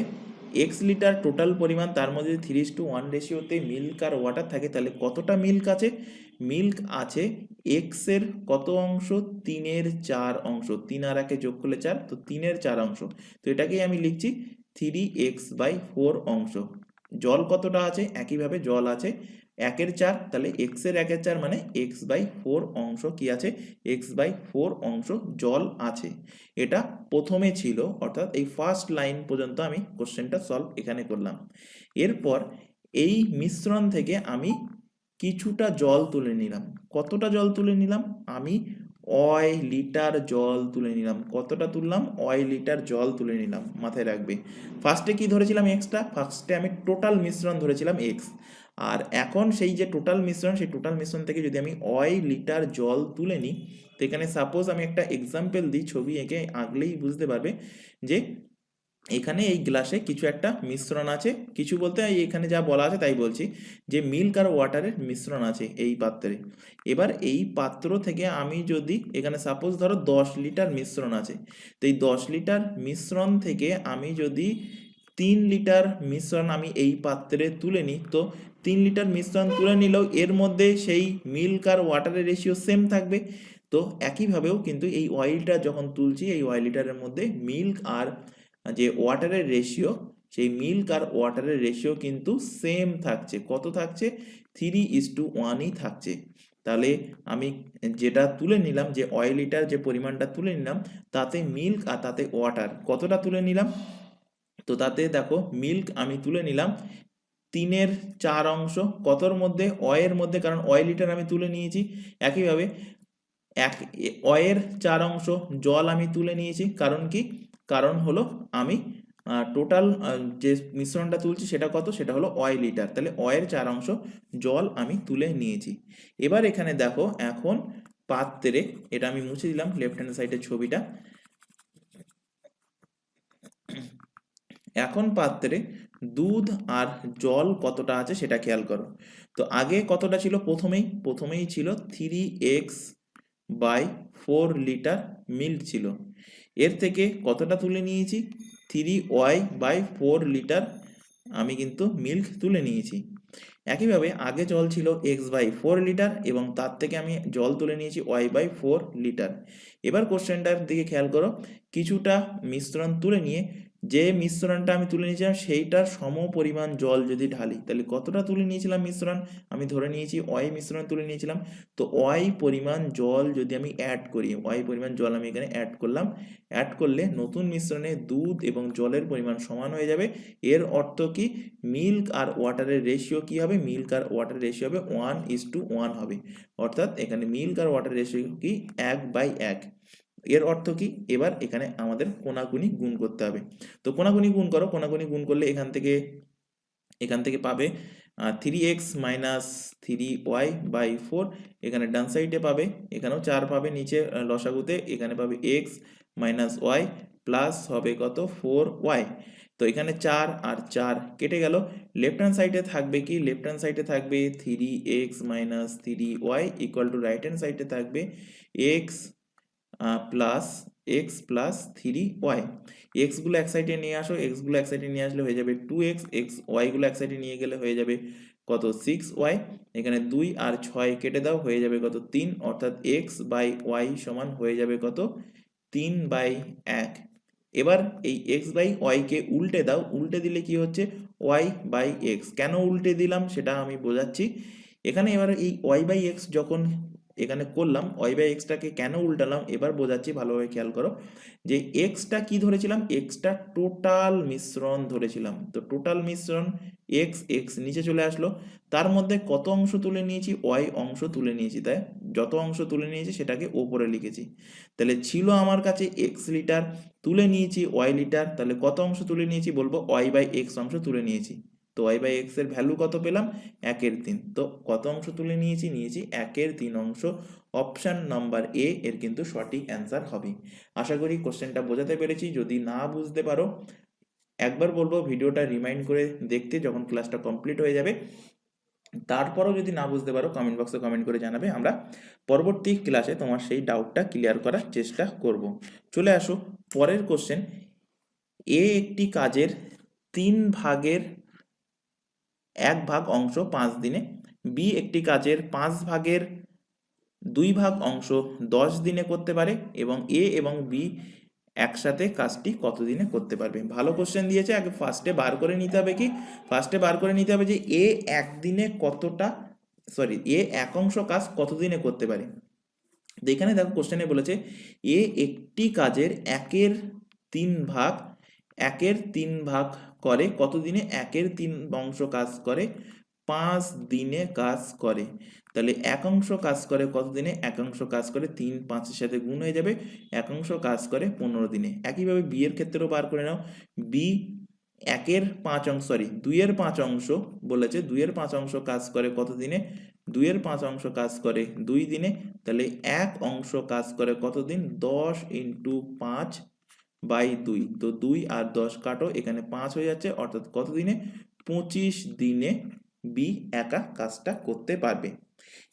x লিটার টোটাল পরিমাণ, তার মধ্যে 3:1 রেশিওতে মিল্ক আর ওয়াটার থাকে, তাহলে কতটা মিল্ক আছে, মিল্ক আছে x এর কত অংশ, 3/4 অংশ। 3 আর 1 যোগ করলে 4, তো 3/4 অংশ। তো এটাকেই আমি লিখছি 3x/4 অংশ। জল কতটা আছে, একইভাবে জল আছে 1/4, তাহলে x এর 1/4 মানে x/4 অংশ কি আছে, x/4 অংশ জল আছে। এটা প্রথমে ছিল, অর্থাৎ এই ফার্স্ট লাইন পর্যন্ত আমি কোশ্চেনটা সলভ এখানে করলাম। এরপর এই মিশ্রণ থেকে আমি কিছুটা জল তুলে নিলাম। কতটা জল তুলে নিলাম, আমি ওই লিটার জল তুলে নিলাম। কতটা তুললাম, ওই লিটার জল তুলে নিলাম, মাথায় রাখবে। ফার্স্টে কি ধরেছিলাম, এক্সটা, ফার্স্টে আমি টোটাল মিশ্রণ ধরেছিলাম এক্স, আর এখন সেই যে টোটাল মিশ্রণ, সেই টোটাল মিশ্রণ থেকে যদি আমি ওই লিটার জল তুলে নিই, তো এখানে সাপোজ আমি একটা এক্সাম্পল দিই, ছবি এঁকে আঁকলেই বুঝতে পারবে যে এখানে এই গ্লাসে কিছু একটা মিশ্রণ আছে, কিছু বলতে এখানে যা বলা আছে তাই বলছি, যে মিল্ক আর ওয়াটারের মিশ্রণ আছে এই পাত্রে। এবার এই পাত্র থেকে আমি যদি, এখানে সাপোজ ধরো 10 লিটার মিশ্রণ আছে, তো এই 10 লিটার মিশ্রণ থেকে আমি যদি 3 লিটার মিশ্রণ আমি এই পাত্রে তুলে নিই, তো 3 লিটার মিশ্রণ তুলে নিলেও এর মধ্যে সেই মিল্ক আর ওয়াটারের রেশিও সেম থাকবে। তো একইভাবেও কিন্তু এই অয়েলটা যখন তুলছি, এই অয়েল লিটারের মধ্যে মিল্ক আর যে ওয়াটারের রেশিও, সেই মিল্ক আর ওয়াটারের রেশিও কিন্তু সেম থাকছে। কত থাকছে, 3:1ই থাকছে। তাহলে আমি যেটা তুলে নিলাম, যে অয়েল লিটার যে পরিমাণটা তুলে নিলাম, তাতে মিল্ক আর তাতে ওয়াটার কতটা তুলে নিলাম, তো তাতে দেখো মিল্ক আমি তুলে নিলাম 3/4 অংশ, কতর মধ্যে, অয়ের মধ্যে, কারণ অয়েল লিটার আমি তুলে নিয়েছি। একইভাবে অয়ের 4 অংশ জল আমি তুলে নিয়েছি, কারণ কি, কারণ হলো আমি টোটাল যে মিশ্রণটা তুলছি সেটা কত, সেটা হলো অয়েল লিটার, তাহলে অয়ের 4 অংশ জল আমি তুলে নিয়েছি। এবার এখানে দেখো এখন পাত্রে, এটা আমি মুছে দিলাম লেফট হ্যান্ড সাইডের ছবিটা, এখন পাত্রে দুধ আর জল কতটা আছে সেটা খেয়াল করো। তো আগে কতটা ছিল, প্রথমেই ছিল 3x/4 লিটার মিল্ক ছিল, এর থেকে কতটা তুলে নিয়েছি, 3y/4 লিটার আমি কিন্তু মিল্ক তুলে নিয়েছি। একইভাবে আগে জল ছিল x/4 লিটার, এবং তার থেকে আমি জল তুলে নিয়েছি y/4 লিটার। এবার কোশ্চেনটার দিকে খেয়াল করো, কিছুটা মিশ্রণ তুলে নিয়ে যে মিশ্রণটা আমি তুলে নিয়েছিলাম সেইটার সম পরিমাণ জল যদি ঢালি, তাহলে কতটা তুলে নিয়েছিলাম মিশ্রণ, আমি ধরে নিয়েছি ওয়াই মিশ্রণ তুলে নিয়েছিলাম। তো ওয়াই পরিমাণ জল যদি আমি অ্যাড করি, ওয়াই পরিমাণ জল আমি এখানে অ্যাড করলাম, অ্যাড করলে নতুন মিশ্রণে দুধ এবং জলের পরিমাণ সমান হয়ে যাবে। এর অর্থ কি, মিল্ক আর ওয়াটারের রেশিও কি হবে, মিল্ক আর ওয়াটারের রেশিও হবে 1:1 হবে, অর্থাৎ এখানে মিল্ক আর ওয়াটার রেশিও কি 1/1। এর অর্থ কি, এবার এখানে আমাদের কোনাকুনি গুণ করতে হবে। তো কোনাকুনি গুণ করো, কোনাকুনি গুণ করলে এখান থেকে পাবে 3x মাইনাস 3y/4, এখানে ডান সাইডে পাবে, এখানেও 4 পাবে নিচে লসাগুতে, এখানে পাবে x মাইনাস y প্লাস হবে কত 4y। তো এখানে 4 আর 4 কেটে গেল। লেফট হ্যান্ড সাইডে থাকবে কি, লেফট হ্যান্ড সাইডে থাকবে 3x minus 3y equal to right hand সাইডে থাকবে x plus x plus 3y। X গুলো এক সাইডে নিয়ে আসো, এক্স গুলো এক সাইডে নিয়ে আসলে হয়ে যাবে 2x, এক্স ওয়াই গুলো এক সাইডে নিয়ে গেলে হয়ে যাবে কত 6y। এখানে 2 আর 6 কেটে দাও, হয়ে যাবে কত 3, অর্থাৎ x/y সমান হয়ে যাবে কত 3/1। এবার এই x/y কে উল্টে দাও, উল্টে দিলে কি হচ্ছে y/x। কেন উল্টে দিলাম সেটা আমি বোঝাচ্ছি। এখানে এবার এই y/x যখন এখানে করলাম, y/x টাকে কেন উল্টালাম এবার বোঝাচ্ছি, ভালোভাবে খেয়াল করো। যে এক্সটা কি ধরেছিলাম, এক্সটা টোটাল মিশ্রণ ধরেছিলাম। তো টোটাল মিশ্রণ এক্স, এক্স নিচে চলে আসলো, তার মধ্যে কত অংশ তুলে নিয়েছি, ওয়াই অংশ তুলে নিয়েছি। তাই যত অংশ তুলে নিয়েছি সেটাকে ওপরে লিখেছি। তাহলে ছিল আমার কাছে এক্স লিটার, তুলে নিয়েছি ওয়াই লিটার, তাহলে কত অংশ তুলে নিয়েছি বলবো y/x অংশ তুলে নিয়েছি। তো y/x এর ভ্যালু কত পেলাম, 1/3। তো কত অংশ তুলে নিয়েছি, নিয়েছি 1/3 অংশ। অপশন নাম্বার এ এর কিন্তু সঠিক অ্যান্সার হবে। আশা করি কোশ্চেনটা বোঝাতে পেরেছি। যদি না বুঝতে পারো একবার বলবো ভিডিওটা রিমাইন্ড করে দেখতে যখন ক্লাসটা কমপ্লিট হয়ে যাবে। তারপরও যদি না বুঝতে পারো কমেন্ট বক্সে কমেন্ট করে জানাবে, আমরা পরবর্তী ক্লাসে তোমার সেই ডাউটটা ক্লিয়ার করার চেষ্টা করব। চলে আসো পরের কোশ্চেন। এ একটি কাজের 3/1 অংশ 5 দিনে, বি একটি কাজের 5/2 অংশ 10 দিনে করতে পারে, এবং এ এবং বি একসাথে কাজটি কত দিনে করতে পারবে। ভালো কোশ্চেন দিয়েছে। আগে ফার্স্টে বার করে নিতে হবে কি, ফার্স্টে বার করে নিতে হবে যে এ একদিনে কতটা, সরি এ এক অংশ কাজ কত দিনে করতে পারে। তো এখানে দেখো কোশ্চেনে বলেছে এ একটি কাজের 1/3 করে কত দিনে, 1/3 অংশ কাজ করে 5 দিনে কাজ করে। তাহলে এক অংশ কাজ করে কত দিনে, এক অংশ কাজ করে 3, 5-এর সাথে গুণ হয়ে যাবে, এক অংশ কাজ করে 15 দিনে। একইভাবে বি এর ক্ষেত্রেও বার করে নাও। বি 1/5 অংশ, সরি 2/5 অংশ বলেছে, 2/5 অংশ কাজ করে কত দিনে, 2/5 অংশ কাজ করে 2 দিনে। তাহলে এক অংশ কাজ করে কত দিন, 10 × 5/2। তো 2 আর 10 কাটো, এখানে 5 হয়ে যাচ্ছে, অর্থাৎ কত দিনে, 25 দিনে বি একা কাজটা করতে পারবে।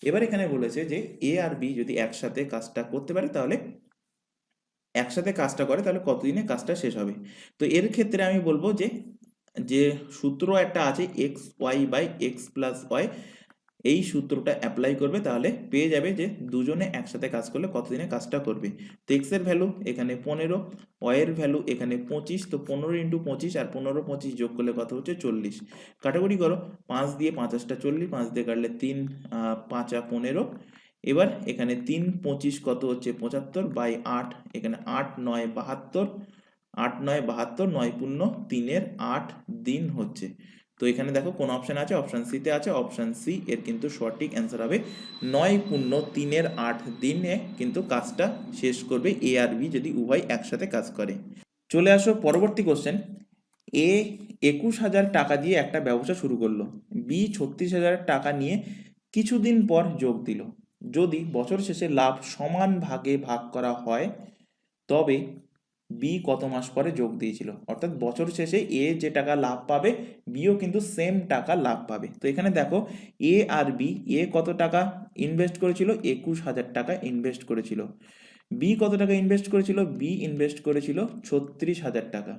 এবার এখানে বলেছে যে এ আর বি যদি একসাথে কাজটা করতে পারে, তাহলে একসাথে কাজটা করে তাহলে কতদিনে কাজটা শেষ হবে। তো এর ক্ষেত্রে আমি বলবো যে যে সূত্র একটা আছে xy/x+y, এই সূত্রটা অ্যাপ্লাই করবে, তাহলে পেয়ে যাবে যে দুজনে একসাথে কাজ করলে কতদিনে কাজটা করবে। তো এক্স এর ভ্যালু এখানে 15, ওয়াই এর ভ্যালু এখানে 25। তো 15 × 25 আর 15 25 যোগ করলে কত হচ্ছে 40। কাটাকুটি করো, 5 দিয়ে 5 40, 5 দিয়ে কাটলে 3 5 15। এবার এখানে 3 25 কত হচ্ছে 75/8, এখানে 8 9 72, 8 9 72, 9 পূর্ণ 3-এর 8 দিন হচ্ছে। তো এখানে দেখো কোন অপশন আছে, অপশন সি তে আছে, অপশন সি এর কিন্তু সঠিক অ্যান্সার হবে। 9 পূর্ণ 3-এর 8 দিনে কিন্তু কাজটা শেষ করবে এ আর বি যদি উভয় একসাথে কাজ করে। চলে আসো পরবর্তী কোশ্চেন। এ 21,000 টাকা দিয়ে একটা ব্যবসা শুরু করলো, বি 36,000 টাকা নিয়ে কিছুদিন পর যোগ দিল। যদি বছর শেষে লাভ সমান ভাগে ভাগ করা হয়, তবে বি কত মাস পরে যোগ দিয়েছিল। অর্থাৎ বছর শেষে এ যে টাকা লাভ পাবে, বিও কিন্তু সেম টাকা লাভ পাবে। তো এখানে দেখো এ আর বি, এ কত টাকা ইনভেস্ট করেছিল, 21,000 টাকা ইনভেস্ট করেছিল। বি কত টাকা ইনভেস্ট করেছিল, বি ইনভেস্ট করেছিল 36,000 টাকা।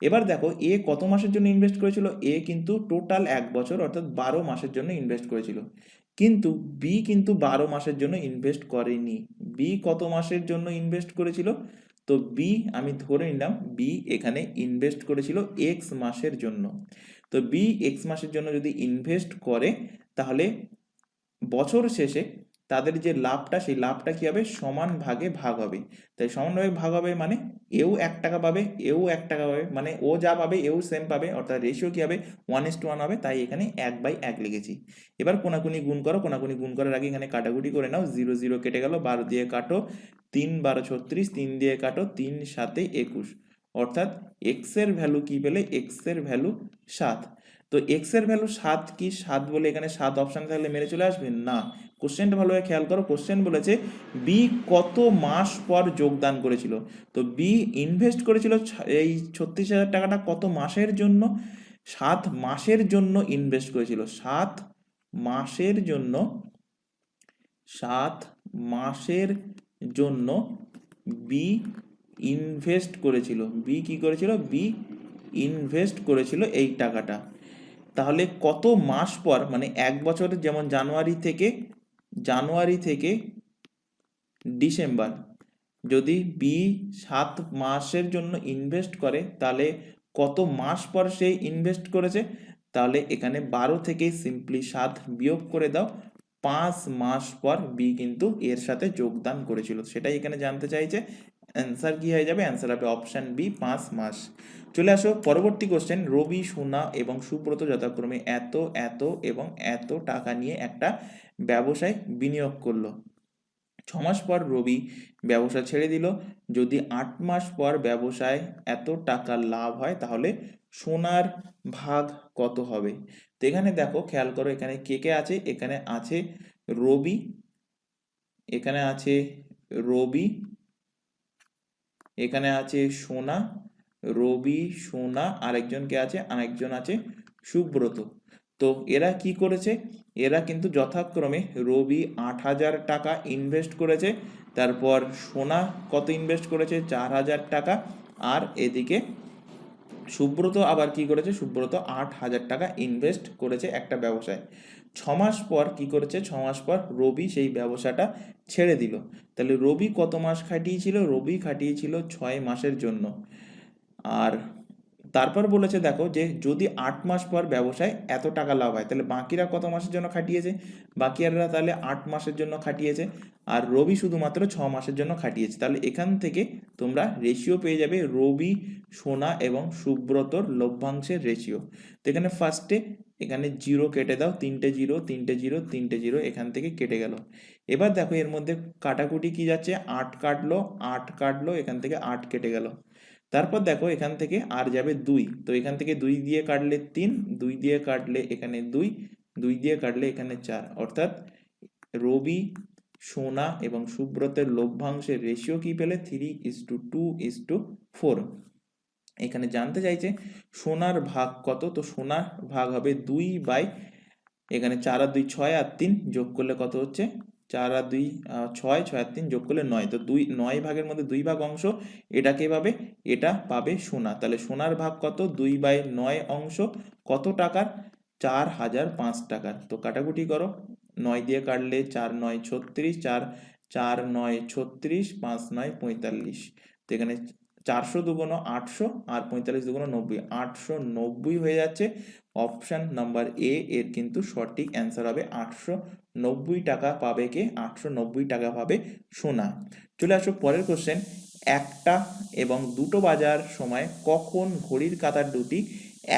এবার দেখো এ কত মাসের জন্য ইনভেস্ট করেছিল, এ কিন্তু টোটাল 1 বছর অর্থাৎ 12 মাসের জন্য ইনভেস্ট করেছিল। কিন্তু বি কিন্তু 12 মাসের জন্য ইনভেস্ট করেনি। বি কত মাসের জন্য ইনভেস্ট করেছিল, তো বি আমি ধরে নিলাম বি এখানে ইনভেস্ট করেছিল এক্স মাসের জন্য। তো বি এক্স মাসের জন্য যদি ইনভেস্ট করে, তাহলে বছর শেষে তাদের যে লাভটা, সেই লাভটা কি হবে, সমান ভাগে ভাগ হবে। তাই সমান ভাগে ভাগ হবে মানে এও 1 টাকা পাবে, এও 1 টাকা পাবে, মানে ও যা পাবে এও সেম পাবে, অর্থাৎ রেশিও কি হবে 1:1 হবে। তাই এখানে 1/1 লিখেছি। এবার কোনাকুনি গুণ করো, কোনাকুনি গুণ করার আগে এখানে কাটাকুটি করে নাও। 0 0 কেটে গেল, 12 দিয়ে কাটো, 3 12 36, 3 দিয়ে কাটো, 3 7 21, অর্থাৎ এক্স এর ভ্যালু কি পেলে, এক্স এর ভ্যালু 7। তো এক্স এর ভ্যালু 7 কি 7 বলে এখানে 7 অপশন থাকলে মেরে চলে আসবে না। কোশ্চেনটা ভালোভাবে খেয়াল করো, কোশ্চেন বলেছে বি কত মাস পর যোগদান করেছিল। তো বি ইনভেস্ট করেছিল এই 36,000 টাকাটা কত মাসের জন্য? 7 মাসের জন্য ইনভেস্ট করেছিল। 7 মাসের জন্য, 7 মাসের জন্য বি ইনভেস্ট করেছিল। বি কি করেছিল? বি ইনভেস্ট করেছিল এই টাকাটা। তাহলে কত মাস পর, মানে এক বছর, যেমন জানুয়ারি থেকে ডিসেম্বর, যদি বি 7 মাসের জন্য ইনভেস্ট করে তাহলে কত মাস পর সে ইনভেস্ট করেছে? তাহলে এখানে 12 থেকে সিম্পলি 7 বিয়োগ করে দাও, 5 মাস পর বি কিন্তু এর সাথে যোগদান করেছিল, সেটাই এখানে জানতে চাইছে। অ্যান্সার কি হয়ে যাবে? অ্যান্সার হবে অপশন বি, 5 মাস। চলে আসো পরবর্তী কোশ্চেন। রবি, সোনা এবং সুব্রত যথাক্রমে এত এত এবং এত টাকা নিয়ে একটা ব্যবসায় বিনিয়োগ করলো। 6 মাস পর রবি ব্যবসা ছেড়ে দিল। যদি 8 মাস পর ব্যবসায় এত টাকা লাভ হয় তাহলে সোনার ভাগ কত হবে? তো এখানে দেখো, খেয়াল করো, এখানে কে কে আছে? এখানে আছে রবি, এখানে আছে রবি, এখানে আছে সোনা, রবি, সোনা, আরেকজন কে আছে? আরেকজন আছে সুব্রত। তো এরা কি করেছে? এরা কিন্তু যথাক্রমে রবি 8,000 টাকা ইনভেস্ট করেছে, তারপর সোনা কত ইনভেস্ট করেছে? 4,000 টাকা, আর এদিকে সুব্রত আবার কি করেছে? সুব্রত 8,000 টাকা ইনভেস্ট করেছে একটা ব্যবসায়। 6 মাস পর কি করেছে? 6 মাস পর রবি সেই ব্যবসাটা ছেড়ে দিল। তাহলে রবি কত মাস খাটিয়েছিল? রবি খাটিয়েছিল 6 মাসের জন্য। আর তারপর বলেছে দেখো যে যদি 8 মাস পর ব্যবসায় এত টাকা লাভ হয়, তাহলে বাকিরা কত মাসের জন্য খাটিয়েছে? বাকিরা তাহলে 8 মাসের জন্য খাটিয়েছে, আর রবি শুধুমাত্র 6 মাসের জন্য খাটিয়েছে। তাহলে এখান থেকে তোমরা রেশিও পেয়ে যাবে রবি, সোনা এবং সুব্রতর লভ্যাংশের রেশিও। তো এখানে ফার্স্টে এখানে 0 কেটে দাও, 3টে 0, 3টে 0, 3টে 0, এখান থেকে কেটে গেল। এবার দেখো এর মধ্যে কাটাকুটি কি যাচ্ছে? 8 কাটলো, 8 কাটলো, এখান থেকে 8 কেটে গেল। তারপর দেখো এখান থেকে আর যাবে 2, তো এখান থেকে 2 দিয়ে কাটলে 3, 2 দিয়ে কাটলে এখানে 2, 2 দিয়ে কাটলে এখানে 4, অর্থাৎ রবি, সোনা এবং সুব্রতের লভ্যাংশের রেশিও কি পেলে? 3:2:4। এখানে জানতে চাইছে সোনার ভাগ কত। তো সোনার ভাগ হবে 2 বাই, এখানে 4 আর 2 6 আর 3 যোগ করলে কত হচ্ছে? 4 আর 2 6, 6 আর 3 যোগ করলে 9। তো 9 ভাগের মধ্যে 2 ভাগ অংশ এটাকে পাবে, এটা পাবে সোনা। তাহলে সোনার ভাগ কত? 2/9 অংশ কত টাকার? 4,005 টাকার। তো কাটাকুটি করো, 9 দিয়ে কাটলে 4 9 36, 4 4 9 36, 5 9 45। তো এখানে 400 দুগুণ 800 আর 45 দুগুণ 90, 890 হয়ে যাচ্ছে। অপশন নাম্বার এ এর কিন্তু সঠিক অ্যান্সার হবে 890 টাকা পাবে কে? 890 টাকা পাবে সোনা। চলে আসো পরের কোশ্চেন। 1টা এবং 2টো বাজার সময় কখন ঘড়ির কাঁটার দুটি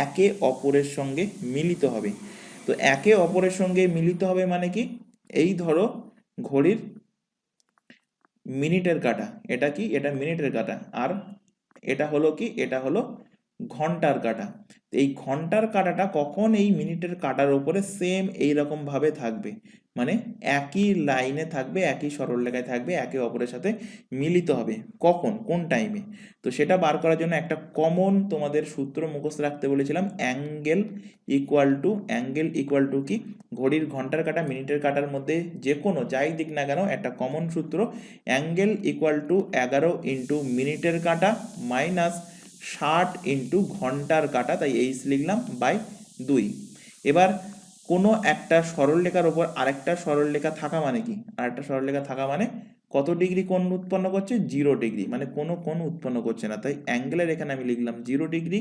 একে অপরের সঙ্গে মিলিত হবে? তো একে অপরের সঙ্গে মিলিত হবে মানে কি? এই ধরো ঘড়ির মিনিটের কাঁটা, এটা কি? এটা মিনিটের কাঁটা, আর এটা হলো কি? এটা হলো ঘন্টার কাঁটা। এই ঘন্টার কাঁটাটা কখন এই মিনিটের কাঁটার উপরে সেম এইরকম ভাবে থাকবে, মানে একই লাইনে থাকবে, একই সরলরেখায় থাকবে, একে অপরের সাথে মিলিত হবে কখন, কোন টাইমে? তো সেটা বার করার জন্য একটা কমন তোমাদের সূত্র মুখস্থ রাখতে বলেছিলাম, অ্যাঙ্গেল ইকুয়াল টু কি? ঘড়ির ঘন্টার কাঁটা মিনিটের কাঁটার মধ্যে যে কোনো যাই দিক না কেন একটা কমন সূত্র, অ্যাঙ্গেল ইকুয়াল টু 11 ইন্টু মিনিটের কাঁটা মাইনাস 60 ইন্টু ঘন্টার কাঁটা, তাই এইচ লিখলাম, বাই 2। এবার কোনো একটা সরলরেখার ওপর আরেকটা সরলরেখা থাকা মানে কি? আরেকটা সরলরেখা থাকা মানে কত ডিগ্রি কোণ উৎপন্ন করছে? 0 ডিগ্রি, মানে কোনো কোণ উৎপন্ন করছে না, তাই অ্যাঙ্গেলের এখানে আমি লিখলাম 0 ডিগ্রি।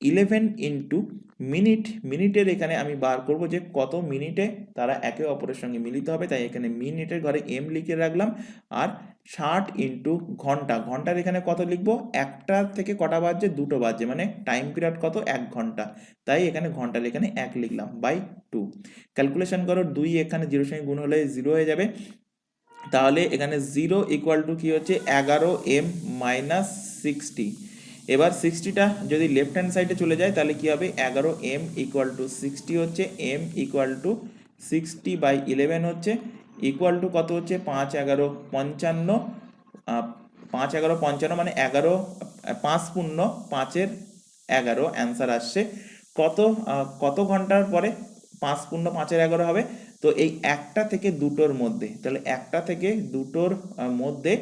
11 ইন্টু মিনিটের এখানে আমি বার করব যে কত মিনিটে তারা একে অপরের সঙ্গে মিলিত হবে, তাই এখানে মিনিটের ঘরে এম লিখে রাখলাম। আর 60 ইন্টু ঘন্টার এখানে কত লিখবো? একটা থেকে কটা বাজছে? 2টো বাজছে, মানে টাইম পিরিয়ড কত? 1 ঘন্টা, তাই এখানে ঘন্টার এখানে 1 লিখলাম, বাই 2। ক্যালকুলেশন করো, 2 এখানে 0 সঙ্গে গুণ হলে 0 হয়ে যাবে, তাহলে এখানে 0 ইকুয়াল টু কি হচ্ছে? 11m minus 60। এবার 60টা যদি লেফট হ্যান্ড সাইডে চলে যায় তাহলে কি হবে, 11m ইকুয়াল টু 60 হচ্ছে, m ইকুয়াল টু 60/11 হচ্ছে, ইকুয়াল টু কত হচ্ছে 5 11 55, 5 11 55 মানে 11, 5 পূর্ণ 5-এর 11 অ্যান্সার আসছে। কত কত ঘন্টার পরে 5 পূর্ণ 5-এর 11 হবে? তো এই একটা থেকে দুটোর মধ্যে, তাহলে একটা থেকে দুটোর মধ্যে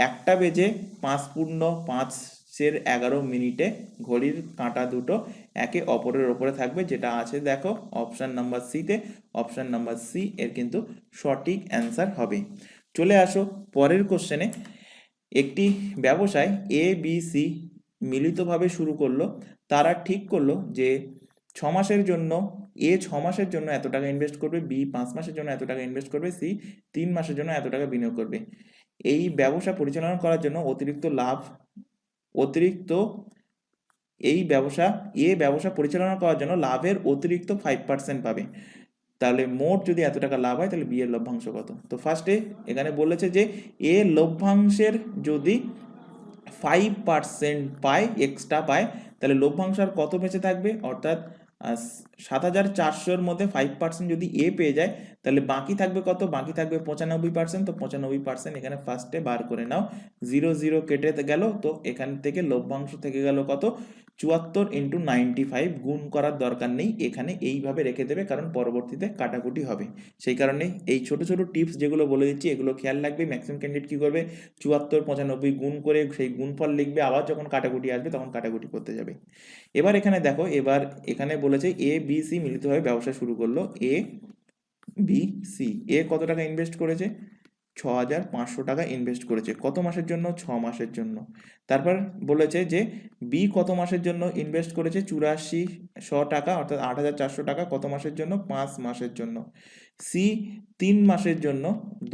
1টা বেজে 5 পূর্ণ 5-এর 11 মিনিটে ঘড়ির কাঁটা দুটো একে অপরের ওপরে থাকবে, যেটা আছে দেখো অপশন নাম্বার সিতে। অপশন নাম্বার সি এর কিন্তু সঠিক অ্যান্সার হবে। চলে আসো পরের কোশ্চেনে। একটি ব্যবসায় এ বি সি মিলিতভাবে শুরু করলো। তারা ঠিক করলো যে 6 মাসের জন্য এ 6 মাসের জন্য এত টাকা ইনভেস্ট করবে, বি 5 মাসের জন্য এত টাকা ইনভেস্ট করবে, সি 3 মাসের জন্য এত টাকা বিনিয়োগ করবে। এই ব্যবসা পরিচালনা করার জন্য অতিরিক্ত ব্যবসা পরিচালনা করার জন্য লাভের অতিরিক্ত 5% পাবে। তাহলে মোট যদি এত টাকা লাভ হয় তাহলে বি এর লভ্যাংশ কত? তো ফার্স্টে এখানে বলেছে যে এ লভ্যাংশের যদি 5% পায়, এক্সট্রা পায়, তাহলে লভ্যাংশ আর কত বেঁচে থাকবে? অর্থাৎ 7,400-এর মধ্যে 5% যদি এ পেয়ে যায় তাহলে বাকি থাকবে কত? বাকি থাকবে 95%। তো 95% এখানে ফার্স্টে বার করে নাও, 0 0 কেটে গেল। তো এখান থেকে লভ্যাংশ থেকে গেল কত? 74 × 95। গুণ করার দরকার নেই, এখানে এইভাবে রেখে দেবে, কারণ পরবর্তীতে কাটাকুটি হবে। সেই কারণে এই ছোট ছোট টিপস যেগুলো বলে দিচ্ছি এগুলো খেয়াল রাখবে। ম্যাক্সিমাম ক্যান্ডিডেট কি করবে, 74 95 গুণ করে সেই গুণফল লিখবে, আবার যখন কাটাকুটি আসবে তখন কাটাকুটি করতে যাবে। এবার এখানে দেখো, এবার এখানে বলেছে এ বি সি মিলিতভাবে ব্যবসা শুরু করলো। এ বি সি, এ কত টাকা ইনভেস্ট করেছে? 6,500 টাকা ইনভেস্ট করেছে। কত মাসের জন্য? 6 মাসের জন্য। তারপর বলেছে যে বি কত মাসের জন্য ইনভেস্ট করেছে? 8400 টাকা, অর্থাৎ 8,400 টাকা। কত মাসের জন্য? 5 মাসের জন্য। সি 3 মাসের জন্য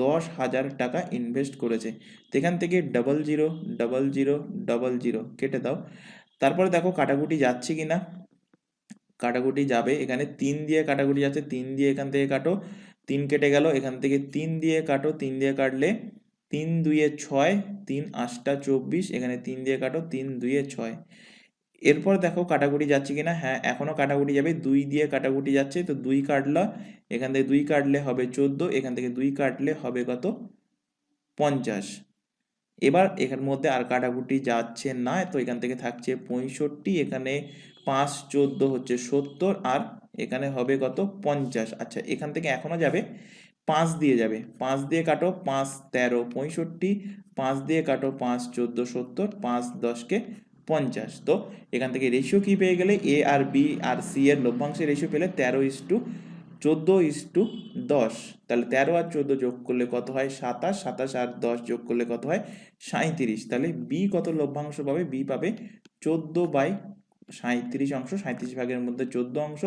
10,000 টাকা ইনভেস্ট করেছে। তো এখান থেকে 00 00 00 কেটে দাও। তারপরে দেখো কাটাকুটি যাচ্ছে কিনা। কাটাকুটি যাবে, এখানে 3 দিয়ে কাটাকুটি যাচ্ছে, 3 দিয়ে এখান থেকে কাটো, 3 কেটে গেল। এখান থেকে 3 দিয়ে কাটো, 3 দিয়ে কাটলে 3 2 6, 3 8 24, এখানে 3 দিয়ে কাটো, 3 2 6। এরপর দেখো কাটাকুটি যাচ্ছে কিনা। হ্যাঁ, এখনো কাটাকুটি যাবে, 2 দিয়ে কাটাকুটি যাচ্ছে। তো 2 কাটলো, এখান থেকে 2 কাটলে হবে 14, এখান থেকে 2 কাটলে হবে কত? 50। এবার এখান মধ্যে আর কাটাকুটি যাচ্ছে না, তো এখান থেকে থাকছে 65, এখানে 5 14 হচ্ছে 70, আর এখানে হবে কত? 50। আচ্ছা, এখান থেকে এখনো যাবে, 5 দিয়ে যাবে, 5 দিয়ে কাটো, 5 13 65, 5 দিয়ে কাটো, 5 14 70, 5 10 কে 50। তো এখান থেকে রেশিও কি পেয়ে গেলে? এ আর বি আর সি এর লভ্যাংশের রেশিও পেলে 13:14:10। তাহলে 13 আর 14 যোগ করলে কত হয়? 27, 27 আর 10 যোগ করলে কত হয়? 37। তাহলে বি কত লভ্যাংশ পাবে? বি পাবে 14/37 অংশ, 37 ভাগের মধ্যে 14 অংশ।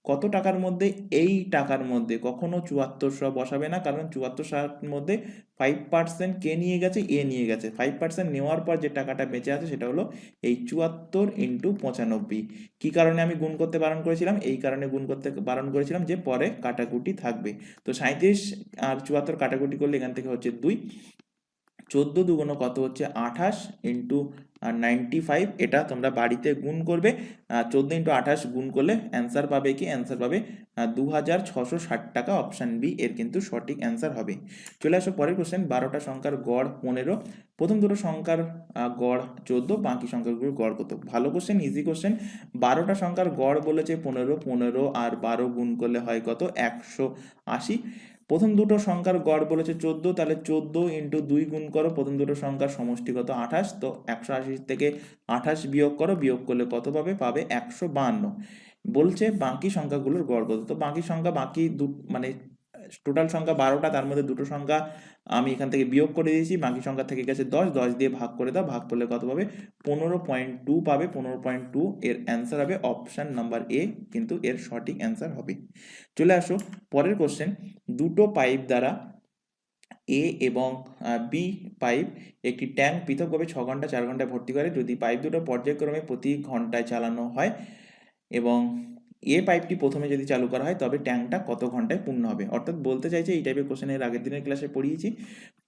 কত টাকার মধ্যে? এই টাকার মধ্যে কখনো 7400 বসাবে না, কারণ 7400 মধ্যে 5% কে নিয়ে গেছে? এ নিয়ে গেছে। 5% নেওয়ার পর যে টাকাটা বেঁচে আছে সেটা হলো এই 74 × 95। কি কারণে আমি গুণ করতে বারণ করেছিলাম? এই কারণে গুণ করতে বারণ করেছিলাম যে পরে কাটাকুটি থাকবে। তো 37 আর 74 কাটাকুটি করলে এখান থেকে হচ্ছে 2। 14 দুগুণ কত হচ্ছে? 28 × 95। এটা তোমরা বাড়িতে গুণ করবে। 14 × 28 গুণ করলে অ্যান্সার পাবে কি? অ্যান্সার পাবে 2,660 টাকা। অপশন বি এর কিন্তু সঠিক অ্যান্সার হবে। চলে আসো পরের কোশ্চেন। 12টা সংখ্যার গড় 15, প্রথম দুটো সংখ্যার গড় 14, বাকি সংখ্যাগুলোর গড় কত? ভালো কোশ্চেন, ইজি কোশ্চেন। 12টা সংখ্যার গড় বলেছে 15, 15 আর 12 গুণ করলে হয় কত? 180। প্রথম দুটো সংখ্যার গড় বলেছে 14, তাহলে 14 × 2 গুণ করো, প্রথম দুটো সংখ্যার সমষ্টিগত 28। তো 180 থেকে 28 বিয়োগ করো, বিয়োগ করলে কত পাবে? পাবে 152। বলছে বাকি সংখ্যাগুলোর গড় কত? তো বাকি সংখ্যা, মানে টোটাল সংখ্যা 12টা, তার মধ্যে দুটো সংখ্যা আমি এখান থেকে বিয়োগ করে দিয়েছি, বাকি সংখ্যা থেকে গেছে 10, 10 দিয়ে ভাগ করে দাও, ভাগ করলে কত পাবে? 15.2 পাবে। 15.2 এর অ্যান্সার হবে অপশন নাম্বার এ, কিন্তু এর সঠিক অ্যান্সার হবে। চলে আসো পরের কোশ্চেন। দুটো পাইপ দ্বারা এ এবং বি পাইপ একটি ট্যাঙ্ক পৃথকভাবে 6 ঘন্টা 4 ঘন্টায় ভর্তি করে। যদি পাইপ দুটো পর্যায়ক্রমে প্রতি ঘন্টায় চালানো হয় এবং এ পাইপটি প্রথমে যদি চালু করা হয় তবে ট্যাঙ্কটা কত ঘন্টায় পূর্ণ হবে? অর্থাৎ বলতে চাইছে, এই টাইপের কোশ্চেনের আগের দিনের ক্লাসে পড়িয়েছি,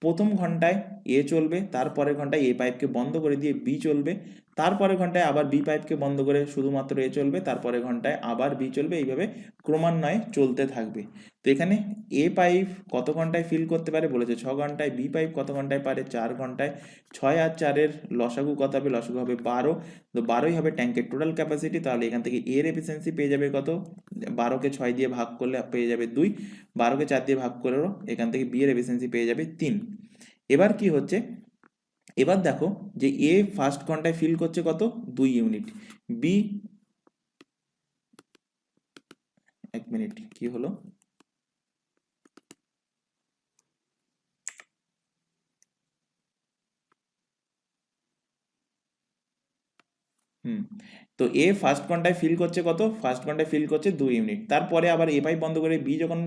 প্রথম ঘন্টায় এ চলবে, তারপরের ঘন্টায় এ পাইপকে বন্ধ করে দিয়ে বি চলবে, তারপরে ঘন্টায় আবার বি পাইপকে বন্ধ করে শুধুমাত্র এ চলবে, তারপরে ঘন্টায় আবার বি চলবে, এইভাবে ক্রমান্বয়ে চলতে থাকবে। তো এখানে এ পাইপ কত ঘন্টায় ফিল করতে পারে বলেছে 6 ঘন্টায়, বি পাইপ কত ঘন্টায় পারে 4 ঘন্টায়। 6 আর 4-এর লসাগু কত হবে, লসাগু হবে 12, তো 12ই হবে ট্যাঙ্কের টোটাল ক্যাপাসিটি। তাহলে এখান থেকে এর এফিসিয়েন্সি পেয়ে যাবে কত, 12কে 6 দিয়ে ভাগ করলে পেয়ে যাবে 2, 12কে 4 দিয়ে ভাগ করেও এখান থেকে বি এর এফিসিয়েন্সি পেয়ে যাবে 3। এবার কি হচ্ছে, এবার দেখো যে এ ফার্স্ট ঘন্টায় ফিল করছে কত 2 ইউনিট, বি 1 মিনিট কি হলো, তো এ ফার্স্ট ঘন্টায় ফিল করছে কত, ফার্স্ট ঘন্টায় ফিল করছে 2 ইউনিট। তারপরে আবার এ পাইপ বন্ধ করে বি যখন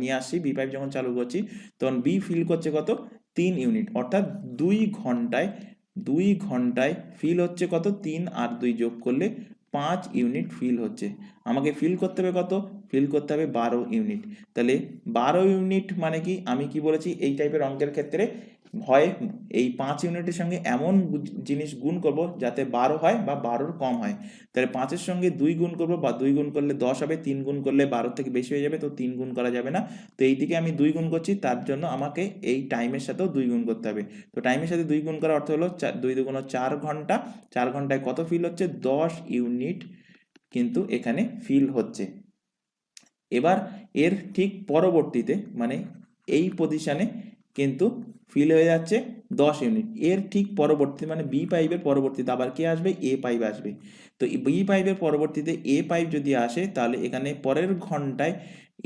নিয়ে আসছি, বি পাইপ যখন চালু করছি, তখন বি ফিল করছে কত 3 ইউনিট, অর্থাৎ 2 ঘন্টায় ফিল হচ্ছে কত 3 আর 2 যোগ করলে 5 ইউনিট ফিল হচ্ছে। আমাকে ফিল করতে হবে কত, ফিল করতে হবে 12 ইউনিট। তাহলে 12 ইউনিট মানে কি, আমি কি বলেছি এই টাইপের অঙ্কের ক্ষেত্রে হয় এই 5 ইউনিটের সঙ্গে এমন জিনিস গুণ করব যাতে 12 হয় বা 12-র কম হয়। তাহলে 5-এর সঙ্গে 2 গুণ করব, বা 2 গুণ করলে 10 হবে, 3 গুণ করলে 12 থেকে বেশি হয়ে যাবে, তো 3 গুণ করা যাবে না। তো এই দিকে আমি 2 গুণ করছি, তার জন্য আমাকে এই টাইমের সাথেও 2 গুণ করতে হবে। তো টাইমের সাথে 2 গুণ করার অর্থ হলো 2 দুগুণ 4 ঘন্টা, 4 ঘন্টায় কত ফিল হচ্ছে 10 ইউনিট কিন্তু এখানে ফিল হচ্ছে। এবার এর ঠিক পরবর্তীতে মানে এই পজিশনে কিন্তু ফিল হয়ে যাচ্ছে 10 ইউনিট। এর ঠিক পরবর্তী মানে বি পাইপের পরবর্তীতে আবার কে আসবে, এ পাইপ আসবে। তো বি পাইপের পরবর্তীতে এ পাইপ যদি আসে, তাহলে এখানে পরের ঘন্টায়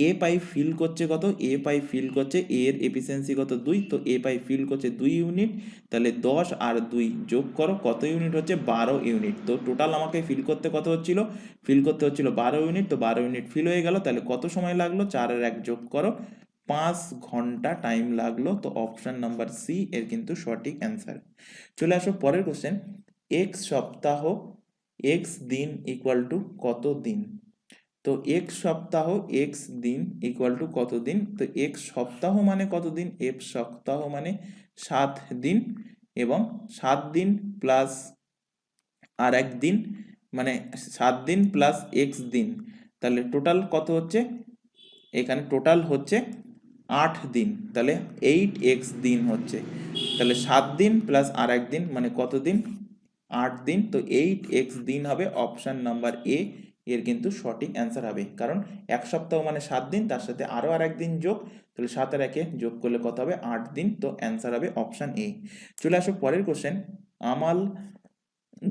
এ পাইপ ফিল করছে কত, এ পাইপ ফিল করছে, এর এফিসিয়েন্সি কত 2, তো এ পাইপ ফিল করছে 2 ইউনিট। তাহলে 10 আর 2 যোগ করো, কত ইউনিট হচ্ছে 12 ইউনিট। তো টোটাল আমাকে ফিল করতে কত হচ্ছিল, ফিল করতে হচ্ছিল 12 ইউনিট। তো 12 ইউনিট ফিল হয়ে গেল, তাহলে কত সময় লাগলো, 4 আর 1 যোগ করো, 5 ঘন্টা টাইম লাগলো। তো অপশন নাম্বার সি এর কিন্তু সঠিক অ্যান্সার। চলে আসো পরের কোশ্চেন, এক্স সপ্তাহ এক্স দিন ইকুয়াল টু কত দিন। তো এক্স সপ্তাহ এক্স দিন ইকুয়াল টু কত দিন। তো এক্স সপ্তাহ মানে কত দিন, এক্স সপ্তাহ মানে 7 দিন, এবং 7 দিন প্লাস আর 1 দিন, মানে 7 দিন প্লাস এক্স দিন, তাহলে টোটাল কত হচ্ছে, এখানে টোটাল হচ্ছে 8 দিন, তাহলে 8x দিন হচ্ছে। তাহলে 7 দিন প্লাস আর 1 দিন মানে কত দিন, 8 দিন। তো 8x দিন হবে অপশন নাম্বার এ এর কিন্তু সঠিক অ্যান্সার হবে, কারণ এক সপ্তাহ মানে 7 দিন, তার সাথে আরো আর 1 দিন যোগ, তাহলে 7 আর 1 যোগ করলে কত হবে 8 দিন। তো অ্যান্সার হবে অপশন এ। চলে আসো পরের কোশ্চেন, আমাল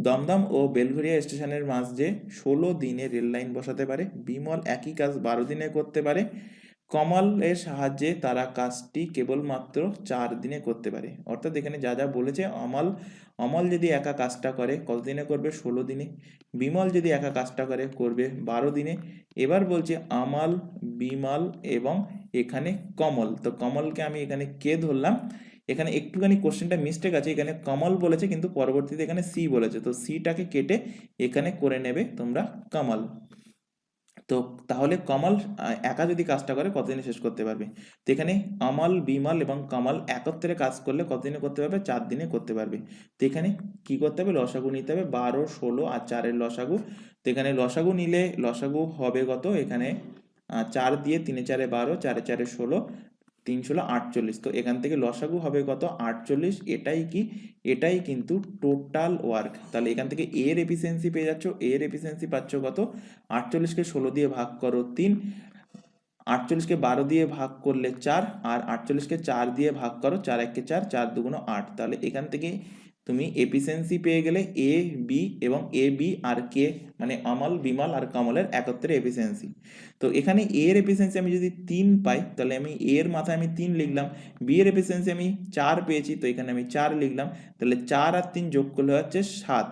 দমদম ও বেলঘরিয়া স্টেশনের মাঝে 16 দিনে রেল লাইন বসাতে পারে, বিমল একই কাজ 12 দিনে করতে পারে, কমলের সাহায্যে তারা কাজটি কেবলমাত্র 4 দিনে করতে পারে। অর্থাৎ এখানে যা যা বলেছে, অমল যদি একা কাজটা করে কত দিনে করবে 16 দিনে, বিমল যদি একা কাজটা করে করবে 12 দিনে। এবার বলছে আমাল, বিমল এবং এখানে কমল, তো কমলকে আমি এখানে কে ধরলাম, এখানে একটুখানি কোশ্চেনটা মিস্টেক আছে, এখানে কমল বলেছে কিন্তু পরবর্তীতে এখানে সি বলেছে, তো সিটাকে কেটে এখানে করে নেবে তোমরা কমল। তো তাহলে কমল একা যদি কাজটা করে কতদিনে শেষ করতে পারবে। তো এখানে অমল, বিমল এবং কমল একত্রে কাজ করলে কতদিনে করতে পারবে, 4 দিনে করতে পারবে। তো এখানে কি করতে হবে, লসাগু নিতে হবে, 12, 16 আর 4-এর লসাগু। তো এখানে লসাগু নিলে লসাগু হবে কত, এখানে 4 দিয়ে 3 4 12, 4 4 16, 3 16 48। তো এখান থেকে লসাগু হবে কত 48। এটাই কি, এটাই কিন্তু টোটাল ওয়ার্ক। তাহলে এখান থেকে এর এফিসিয়েন্সি পেয়ে যাচ্ছ, এর এফিসিয়েন্সি পাচ্ছ কত, 48কে 16 দিয়ে ভাগ করো 3, 48কে 12 দিয়ে ভাগ করলে 4, আর 48কে 4 দিয়ে ভাগ করো, 4 1 4, 4 2 8। তাহলে এখান থেকে তুমি এফিসিয়েন্সি পেয়ে গেলে এ বি, এবং এ বি আর কে মানে অমল, বিমল আর কমলের একত্রে এফিসিয়েন্সি। তো এখানে এ এর এফিসিয়েন্সি আমি যদি 3 পাই, তাহলে আমি এ এর মাথায় আমি 3 লিখলাম, বি এর এফিসিয়েন্সি আমি 4 পেয়েছি, তো এখানে আমি 4 লিখলাম, তাহলে 4 আর 3 যোগ করলে হচ্ছে 7।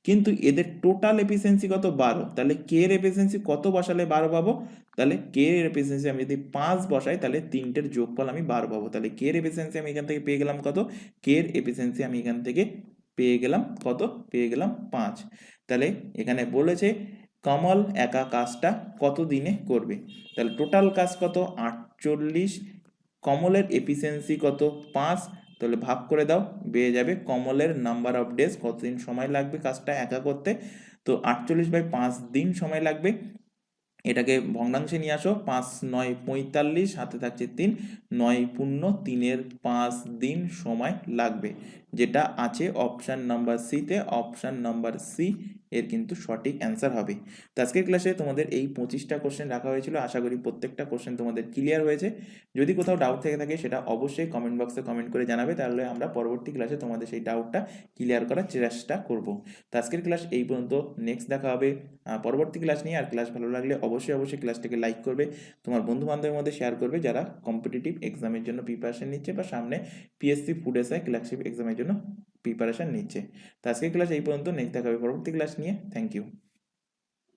কিন্তু এদের টোটাল এফিসিয়েন্সি কত 12, তাহলে কে এর এফিসিয়েন্সি কত বসালে 12 পাবো, তাহলে কে এর এফিসিয়েন্সি আমি যদি 5 বসাই, তাহলে 3টের যোগফল আমি 12 পাবো। তাহলে কে এর এফিসিয়েন্সি আমি এখান থেকে পেয়ে গেলাম কত, কে এর এফিসিয়েন্সি আমি এখান থেকে পেয়ে গেলাম কত, পেয়ে গেলাম 5। তাহলে এখানে বলেছে কমল একা কাজটা কত দিনে করবে, তাহলে টোটাল কাজ কত 48, কমলের এফিসিয়েন্সি কত 5, তাহলে ভাগ করে দাও, পেয়ে যাবে কমলের নাম্বার অফ ডেজ, কতদিন সময় লাগবে কাজটা একা করতে। তো 48/5 দিন সময় লাগবে। এটাকে ভগ্নাংশে নিয়ে আসো, 5×9 = 45, হাতে থাকছে 3, 9×3 = 5 দিন সময় লাগবে, যেটা আছে অপশান নাম্বার সিতে। অপশান নাম্বার সি এর কিন্তু সঠিক অ্যান্সার হবে। তো আজকের ক্লাসে তোমাদের এই 25টা কোশ্চেন রাখা হয়েছিল, আশা করি প্রত্যেকটা কোশ্চেন তোমাদের ক্লিয়ার হয়েছে। যদি কোথাও ডাউট থেকে থাকে সেটা অবশ্যই কমেন্ট বক্সে কমেন্ট করে জানাবে, তাহলে আমরা পরবর্তী ক্লাসে তোমাদের সেই ডাউটটা ক্লিয়ার করার চেষ্টা করব। তো আজকের ক্লাস এই পর্যন্ত, নেক্সট দেখা হবে পরবর্তী ক্লাস নিয়ে। আর ক্লাস ভালো লাগলে অবশ্যই ক্লাসটাকে লাইক করবে, তোমার বন্ধু বান্ধবের মধ্যে শেয়ার করবে যারা কম্পিটিটিভ এক্সামের জন্য প্রিপারেশন নিচ্ছে বা সামনে পিএসসি ফুড এসআই ক্লার্কশিপ এক্সামের জন্য প্রিপারেশন নিচ্ছে। তো আজকের ক্লাস এই পর্যন্ত, নেক্সট দেখা হবে পরবর্তী ক্লাস নিয়ে। Thank you.